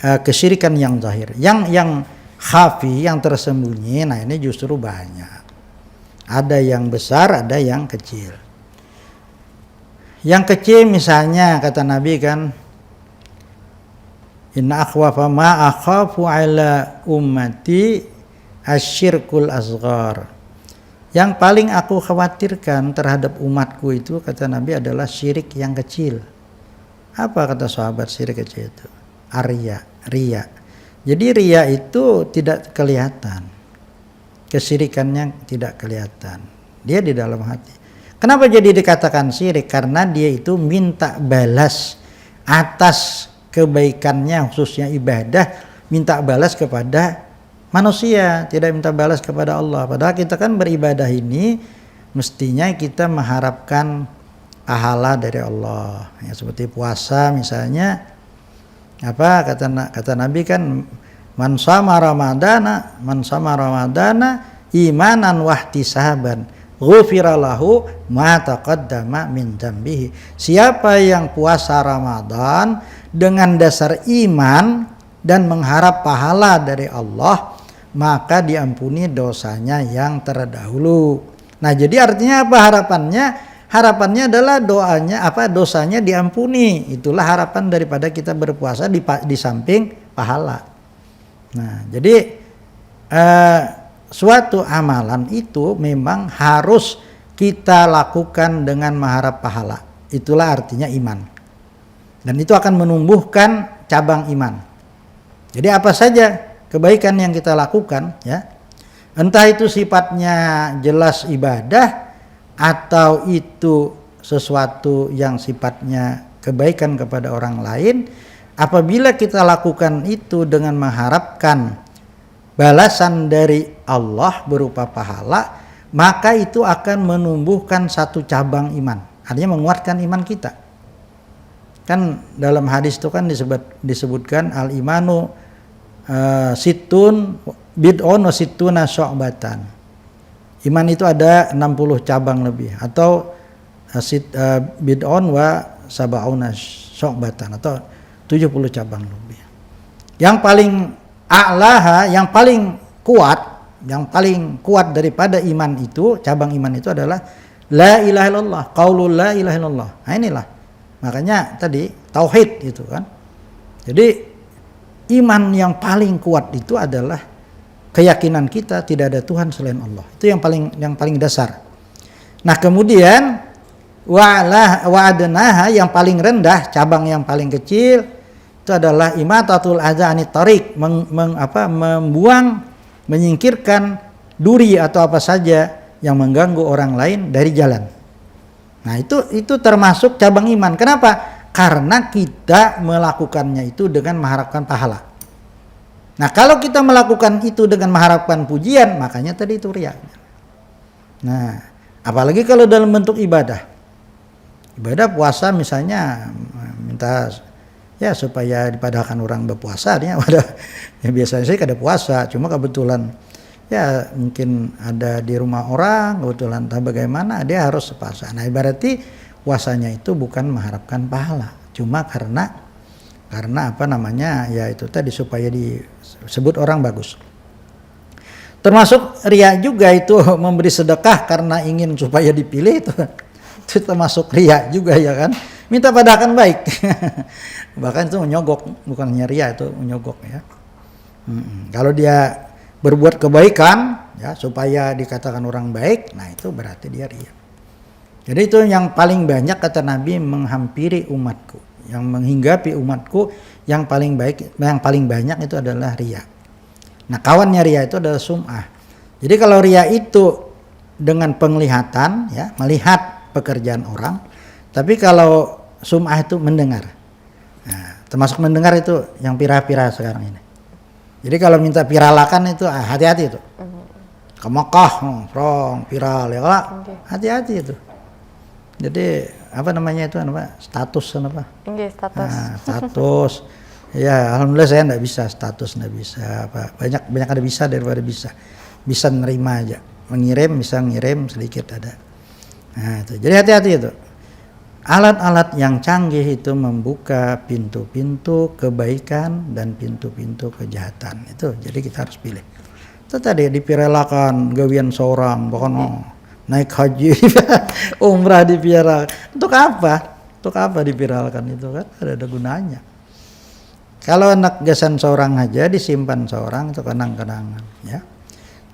D: kesyirikan yang zahir, yang khafi, yang tersembunyi. Nah ini justru banyak. Ada yang besar, ada yang kecil. Yang kecil misalnya kata Nabi kan, inna akhwafa ma akhafu ala ummati asyirkul asghar. Yang paling aku khawatirkan terhadap umatku itu kata Nabi adalah syirik yang kecil. Apa kata sahabat syirik kecil itu? Riya. Jadi riya itu tidak kelihatan. Kesyirikannya tidak kelihatan. Dia di dalam hati. Kenapa jadi dikatakan syirik? Karena dia itu minta balas atas kebaikannya, khususnya ibadah, minta balas kepada manusia, tidak minta balas kepada Allah. Padahal kita kan beribadah ini mestinya kita mengharapkan pahala dari Allah. Ya, seperti puasa misalnya, kata Nabi kan, man sama ramadana imanan wahtisaban ghufira lahu ma taqaddama min dzambihi. Siapa yang puasa Ramadan dengan dasar iman dan mengharap pahala dari Allah, maka diampuni dosanya yang terdahulu. Nah, jadi artinya apa harapannya? Harapannya adalah dosanya diampuni. Itulah harapan daripada kita berpuasa di samping pahala. Nah, jadi suatu amalan itu memang harus kita lakukan dengan mengharap pahala. Itulah artinya iman. Dan itu akan menumbuhkan cabang iman. Jadi apa saja kebaikan yang kita lakukan, ya, entah itu sifatnya jelas ibadah atau itu sesuatu yang sifatnya kebaikan kepada orang lain, apabila kita lakukan itu dengan mengharapkan balasan dari Allah berupa pahala, maka itu akan menumbuhkan satu cabang iman. Artinya menguatkan iman kita. Kan dalam hadis itu kan disebutkan al-imanu situn bid'un wa situna syu'batan. Iman itu ada 60 cabang lebih, atau bid'un wa sab'una syu'batan, atau 70 cabang lebih. Yang paling a'laha, yang paling kuat daripada iman itu, cabang iman itu adalah la ilaha illallah, qaulul la ilaha illallah. Nah inilah makanya tadi tauhid itu kan. Jadi iman yang paling kuat itu adalah keyakinan kita tidak ada Tuhan selain Allah. Itu yang paling dasar. Nah, kemudian wa'adnaha, yang paling rendah, cabang yang paling kecil itu adalah imatatul adza anit tariq, membuang, menyingkirkan duri atau apa saja yang mengganggu orang lain dari jalan. Nah, itu termasuk cabang iman. Kenapa? Karena kita melakukannya itu dengan mengharapkan pahala. Nah, kalau kita melakukan itu dengan mengharapkan pujian, makanya tadi itu riya. Nah, apalagi kalau dalam bentuk ibadah. Ibadah puasa misalnya minta ya supaya dipadahkan orang berpuasa, artinya ya biasanya saya kada puasa, cuma kebetulan ya mungkin ada di rumah orang, kebetulan entah bagaimana dia harus puasa. Nah, berarti puasanya itu bukan mengharapkan pahala, cuma karena ya itu tadi supaya disebut orang bagus. Termasuk riya juga itu memberi sedekah karena ingin supaya dipilih, itu termasuk riya juga ya kan. Minta padahkan baik. Bahkan itu menyogok, bukan hanya riya, itu menyogok ya. Kalau dia berbuat kebaikan ya supaya dikatakan orang baik, nah itu berarti dia riya. Jadi itu yang paling banyak kata Nabi menghampiri umatku, yang menghinggapi umatku, yang paling banyak itu adalah riya. Nah, kawannya riya itu adalah sum'ah. Jadi kalau riya itu dengan penglihatan ya, melihat pekerjaan orang, tapi kalau sum'ah itu mendengar. Nah, termasuk mendengar itu yang pirah-pirah sekarang ini. Jadi kalau minta piralakan itu hati-hati itu. ke Mekah, prong viral ya Kak.
C: Oke.
D: Hati-hati itu. Jadi apa namanya itu status apa?
C: Status.
D: Nah, status. Ya, alhamdulillah saya enggak bisa status, enggak bisa apa. Banyak ada bisa daripada bisa. Bisa nerima aja. Mengirim bisa ngirim sedikit ada. Nah, itu. Jadi hati-hati itu. Alat-alat yang canggih itu membuka pintu-pintu kebaikan dan pintu-pintu kejahatan. Itu jadi kita harus pilih. Itu tadi dipiralakan gawian seorang, bahkan naik haji, umrah dipiralakan. Untuk apa? Untuk apa dipiralkan itu kan? Ada gunanya. Kalau anak gasan seorang aja disimpan seorang itu kenang-kenangan, ya.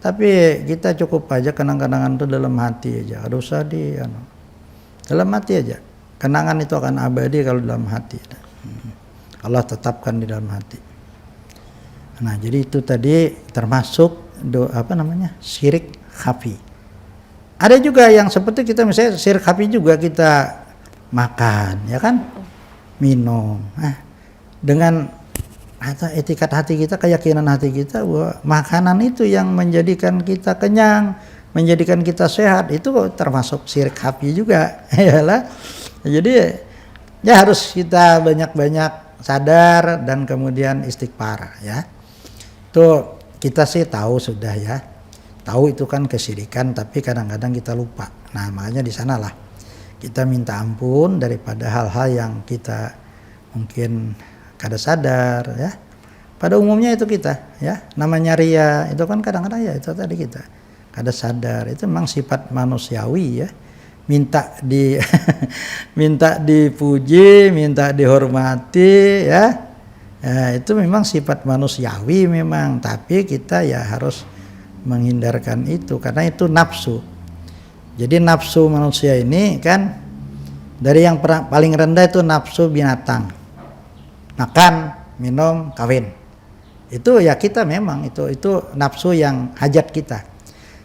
D: Tapi kita cukup aja kenang-kenangan itu dalam hati aja. Ada usah dalam hati aja. Kenangan itu akan abadi kalau dalam hati. Allah tetapkan di dalam hati. Nah, jadi itu tadi termasuk syirik khafi. Ada juga yang seperti kita misalnya syirik khafi juga kita makan, ya kan? Minum. Nah, dengan etikat hati kita, keyakinan hati kita bahwa makanan itu yang menjadikan kita kenyang, menjadikan kita sehat, itu termasuk syirik khafi juga. Yalah. Jadi ya harus kita banyak-banyak sadar dan kemudian istighfar, ya. Itu kita sih tahu sudah, ya. Tahu itu kan kesyirikan, tapi kadang-kadang kita lupa. Nah, makanya di sanalah kita minta ampun daripada hal-hal yang kita mungkin kada sadar, ya. Pada umumnya itu kita, ya. Namanya ria itu kan kadang-kadang ya itu tadi kita kada sadar. Itu memang sifat manusiawi, ya. Minta dipuji, minta dihormati, ya. Ya, itu memang sifat manusiawi memang, tapi kita ya harus menghindarkan itu karena itu nafsu. Jadi nafsu manusia ini kan dari yang paling rendah itu nafsu binatang. Makan, minum, kawin. Itu ya kita memang itu nafsu yang hajat kita.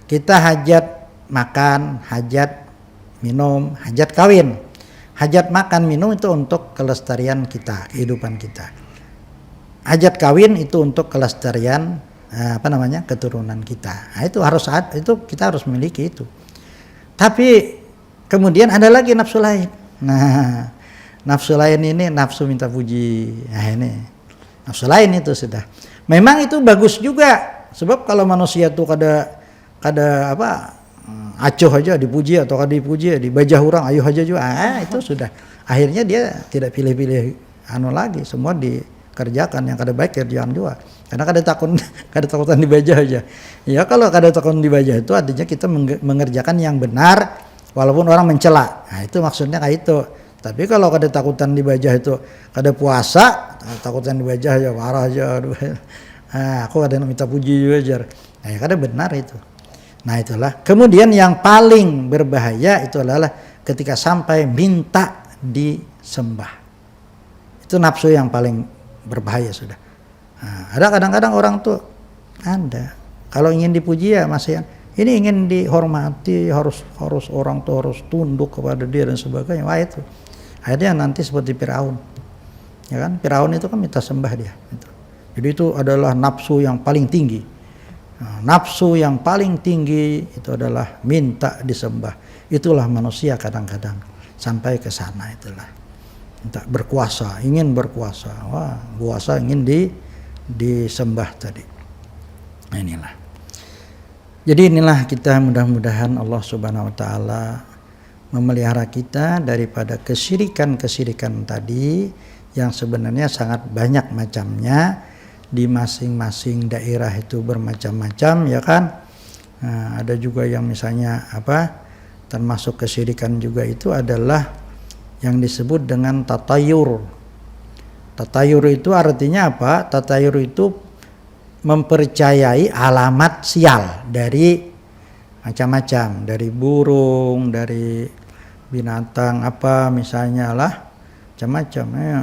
D: Kita hajat makan, hajat minum, hajat kawin. Hajat makan minum itu untuk kelestarian kita, kehidupan kita. Hajat kawin itu untuk kelestarian keturunan kita. Nah, itu kita harus memiliki itu. Tapi kemudian ada lagi nafsu lain. Nah, nafsu lain ini nafsu minta puji. Nah, ini nafsu lain itu sudah. Memang itu bagus juga, sebab kalau manusia tuh kada acuh aja dipuji atau kada dipuji dibajah orang ayo aja juga. Itu sudah. Akhirnya dia tidak pilih-pilih lagi, semua dikerjakan yang kada baik kerjaan juga. Karena kada takutan dibajah aja. Ya kalau kada takut dibajah itu artinya kita mengerjakan yang benar walaupun orang mencela. Nah, itu maksudnya kayak itu. Tapi kalau kada takutan dibajah itu kada puasa, takutan dibajah aja marah aja. Aku kada minta puji juga aja. Nah, ya kada benar itu. Nah, itulah. Kemudian yang paling berbahaya itu adalah ketika sampai minta disembah. Itu nafsu yang paling berbahaya sudah. Nah, ada kadang-kadang orang tuh kalau ingin dipuji ya masih ini ingin dihormati, harus orang tuh harus tunduk kepada dia dan sebagainya. Wah, itu akhirnya nanti seperti Firaun, ya kan? Firaun itu kan minta sembah dia. Jadi itu adalah nafsu yang paling tinggi. Nah, nafsu yang paling tinggi itu adalah minta disembah. Itulah manusia kadang-kadang sampai ke sana itulah. Minta berkuasa, ingin berkuasa. Wah, kuasa ingin disembah tadi. Nah, inilah. Jadi inilah kita mudah-mudahan Allah Subhanahu wa taala memelihara kita daripada kesyirikan-kesyirikan tadi yang sebenarnya sangat banyak macamnya. Di masing-masing daerah itu bermacam-macam, ya kan. Nah, ada juga yang misalnya termasuk kesyirikan juga itu adalah yang disebut dengan tatayur. Tatayur itu artinya apa? Tatayur itu mempercayai alamat sial dari macam-macam, dari burung, dari binatang misalnya lah, macam-macam ya.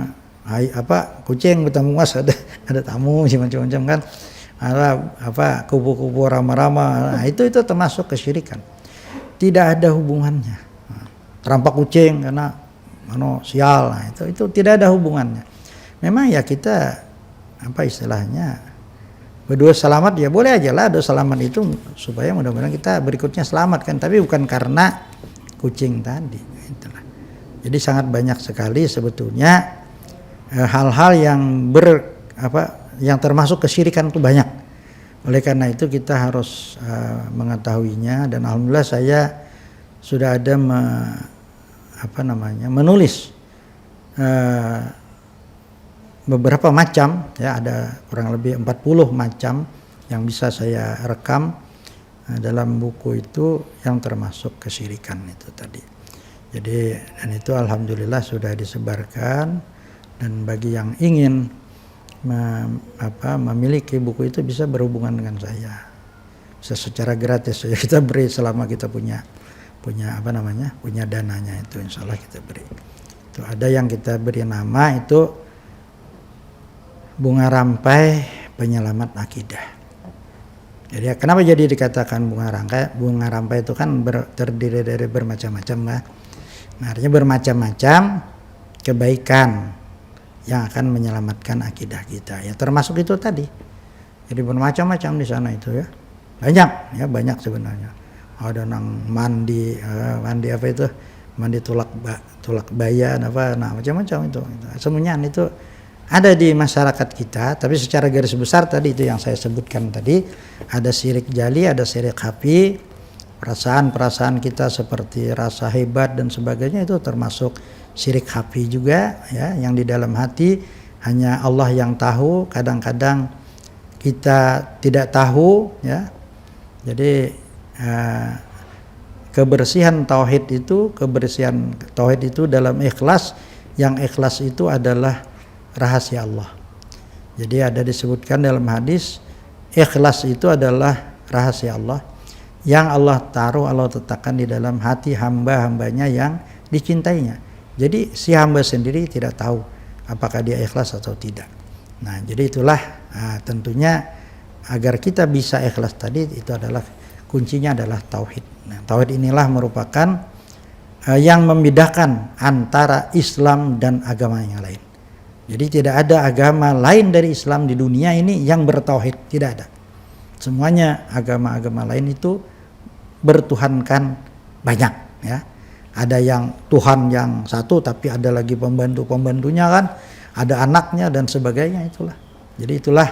D: Kucing bertamu ada tamu macam-macam kan, ada kupu-kupu rama-rama. Nah, itu termasuk kesyirikan, tidak ada hubungannya. Terampak kucing karena sial, nah, itu tidak ada hubungannya. Memang ya kita istilahnya berdua selamat ya boleh aja lah, doa selamat itu supaya mudah-mudahan kita berikutnya selamat kan, tapi bukan karena kucing tadi. Itulah. Jadi sangat banyak sekali sebetulnya hal-hal yang yang termasuk kesyirikan itu banyak. Oleh karena itu kita harus mengetahuinya, dan alhamdulillah saya sudah ada menulis beberapa macam, ya ada kurang lebih 40 macam yang bisa saya rekam dalam buku itu yang termasuk kesyirikan itu tadi. Jadi dan itu alhamdulillah sudah disebarkan, dan bagi yang ingin memiliki buku itu bisa berhubungan dengan saya. Bisa secara gratis ya kita beri selama kita punya dananya, itu insya Allah kita beri. Itu ada yang kita beri nama itu Bunga Rampai Penyelamat Akidah. Jadi kenapa jadi dikatakan bunga rampai? Bunga rampai itu kan terdiri dari bermacam-macam lah. Nah, artinya bermacam-macam kebaikan yang akan menyelamatkan akidah kita. Ya termasuk itu tadi. Jadi bermacam-macam di sana itu ya. Banyak sebenarnya. Ada mandi apa itu? Mandi tulak bayan macam-macam itu. Semuanya itu ada di masyarakat kita, tapi secara garis besar tadi itu yang saya sebutkan tadi, ada syirik jali, ada syirik khafi, perasaan kita seperti rasa hebat dan sebagainya itu termasuk syirik khafi juga ya, yang di dalam hati hanya Allah yang tahu, kadang-kadang kita tidak tahu ya. Jadi kebersihan tauhid itu dalam ikhlas, yang ikhlas itu adalah rahasia Allah. Jadi ada disebutkan dalam hadis, ikhlas itu adalah rahasia Allah yang Allah letakkan di dalam hati hamba-hambanya yang dicintainya. Jadi si hamba sendiri tidak tahu apakah dia ikhlas atau tidak. Nah, jadi itulah tentunya agar kita bisa ikhlas tadi, itu adalah kuncinya adalah tauhid. Nah, tauhid inilah merupakan yang membedakan antara Islam dan agama yang lain. Jadi tidak ada agama lain dari Islam di dunia ini yang bertauhid, tidak ada. Semuanya agama-agama lain itu bertuhankan banyak ya. Ada yang Tuhan yang satu tapi ada lagi pembantu-pembantunya kan, ada anaknya dan sebagainya, itulah. Jadi itulah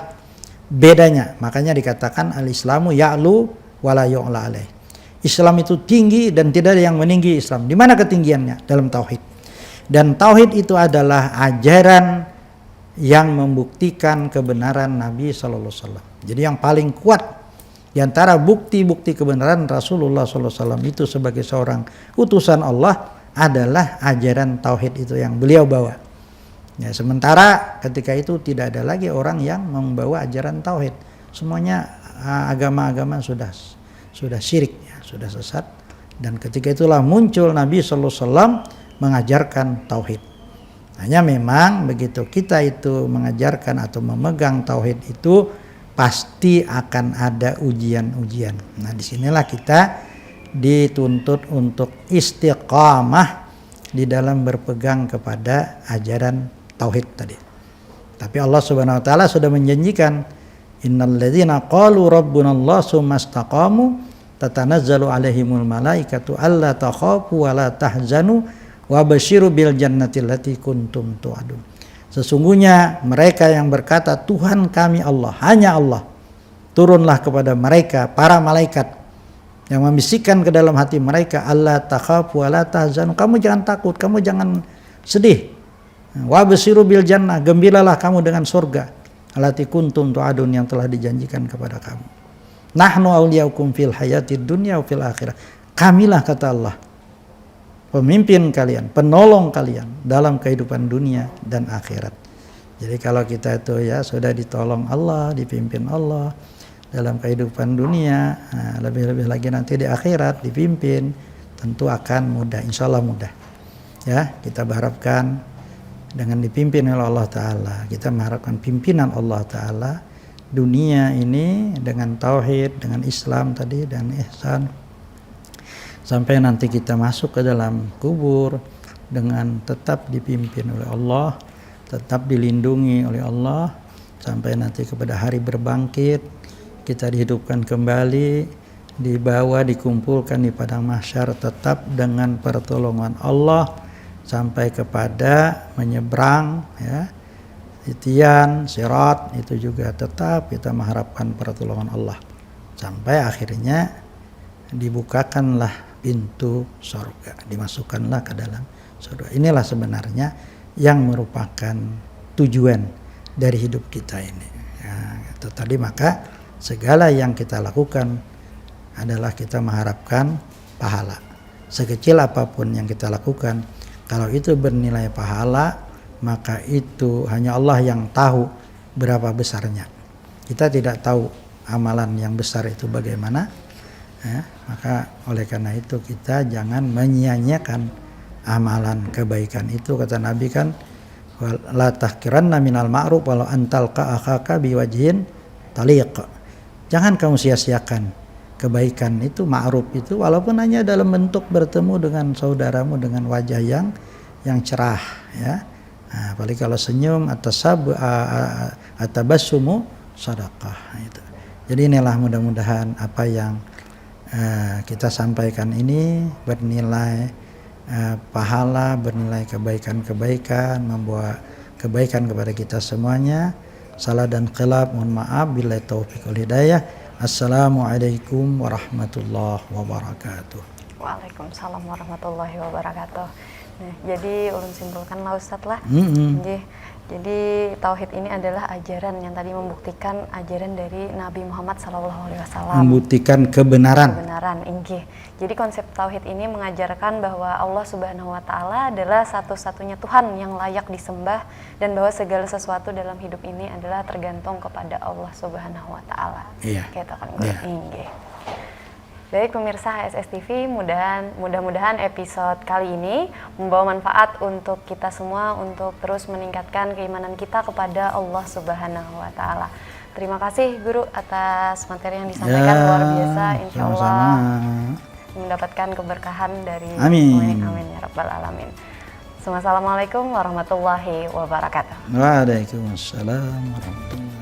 D: bedanya. Makanya dikatakan al-Islamu ya'lu wa la yu'la alaih. Islam itu tinggi dan tidak ada yang meninggi Islam. Di mana ketinggiannya? Dalam tauhid. Dan tauhid itu adalah ajaran yang membuktikan kebenaran Nabi sallallahu alaihi wasallam. Jadi yang paling kuat di antara bukti-bukti kebenaran Rasulullah sallallahu alaihi wasallam itu sebagai seorang utusan Allah adalah ajaran tauhid itu yang beliau bawa. Ya, sementara ketika itu tidak ada lagi orang yang membawa ajaran tauhid. Semuanya agama-agama sudah syirik ya, sudah sesat. Dan ketika itulah muncul Nabi sallallahu alaihi wasallam mengajarkan tauhid. Hanya memang begitu kita itu mengajarkan atau memegang tauhid itu pasti akan ada ujian-ujian. Nah, disinilah kita dituntut untuk istiqamah di dalam berpegang kepada ajaran tauhid tadi. Tapi Allah Subhanahu wa taala sudah menjanjikan, innalladzina qalu rabbunallahu tsumma istaqamu tatanazzalu alaihimul malaikatu alla takhafu wa la tahzanu wa basyiru bil jannati allati kuntum tu'adun. Sesungguhnya mereka yang berkata Tuhan kami Allah, hanya Allah, turunlah kepada mereka para malaikat yang membisikkan ke dalam hati mereka, alla takhafu wa la tahzanu, kamu jangan takut, kamu jangan sedih. Wa basyiru bil jannah, gembiralah kamu dengan surga allati kuntum tu'adun, yang telah dijanjikan kepada kamu. Nahnu awliyaukum fil hayatid dunya wa fil akhirah. Kamilah, kata Allah, pemimpin kalian, penolong kalian dalam kehidupan dunia dan akhirat. Jadi kalau kita itu ya sudah ditolong Allah, dipimpin Allah dalam kehidupan dunia, lebih-lebih lagi nanti di akhirat dipimpin, tentu akan mudah, insya Allah mudah. Ya, kita berharapkan dengan dipimpin oleh Allah Ta'ala, kita mengharapkan pimpinan Allah Ta'ala dunia ini dengan tauhid, dengan Islam tadi dan ihsan, sampai nanti kita masuk ke dalam kubur dengan tetap dipimpin oleh Allah, tetap dilindungi oleh Allah, sampai nanti kepada hari berbangkit, kita dihidupkan kembali, dibawa, dikumpulkan di padang mahsyar tetap dengan pertolongan Allah sampai kepada menyeberang, ya, titian, sirat, itu juga tetap kita mengharapkan pertolongan Allah sampai akhirnya dibukakanlah pintu surga, dimasukkanlah ke dalam surga. Inilah sebenarnya yang merupakan tujuan dari hidup kita ini, ya, itu tadi. Maka segala yang kita lakukan adalah kita mengharapkan pahala. Sekecil apapun yang kita lakukan, kalau itu bernilai pahala, maka itu hanya Allah yang tahu berapa besarnya. Kita tidak tahu amalan yang besar itu bagaimana, ya, maka oleh karena itu kita jangan menyia-nyiakan amalan kebaikan itu. Kata Nabi kan, la tahkiranna minal ma'ruf walau antalqa akhaka biwajhin taliq. Jangan kamu sia-siakan kebaikan itu, ma'ruf itu, walaupun hanya dalam bentuk bertemu dengan saudaramu dengan wajah yang cerah, ya. Nah, apalagi kalau senyum, atabassumu sadaqah itu. Jadi inilah mudah-mudahan apa yang kita sampaikan ini bernilai pahala, bernilai kebaikan-kebaikan, membawa kebaikan kepada kita semuanya. Salah dan khilaf mohon maaf, billahi taufiq wal hidayah. Assalamualaikum warahmatullahi wabarakatuh.
C: Waalaikumsalam warahmatullahi wabarakatuh. Nah, jadi ulun simpulkanlah Ustadz lah. Jadi tauhid ini adalah ajaran yang tadi membuktikan ajaran dari Nabi Muhammad SAW.
D: Membuktikan kebenaran.
C: Inggih. Jadi konsep tauhid ini mengajarkan bahwa Allah Subhanahu Wa Taala adalah satu-satunya Tuhan yang layak disembah dan bahwa segala sesuatu dalam hidup ini adalah tergantung kepada Allah Subhanahu Wa Taala.
D: Iya.
C: Kita kan inggih. Baik pemirsa HSS TV, mudah-mudahan episode kali ini membawa manfaat untuk kita semua untuk terus meningkatkan keimanan kita kepada Allah Subhanahu Wa Taala. Terima kasih Guru atas materi yang disampaikan, luar biasa, insya Allah mendapatkan keberkahan dari
D: Amin.
C: Amin ya Rabbal Alamin. Assalamualaikum warahmatullahi wabarakatuh.
D: Waalaikumsalam warahmatullahi wabarakatuh.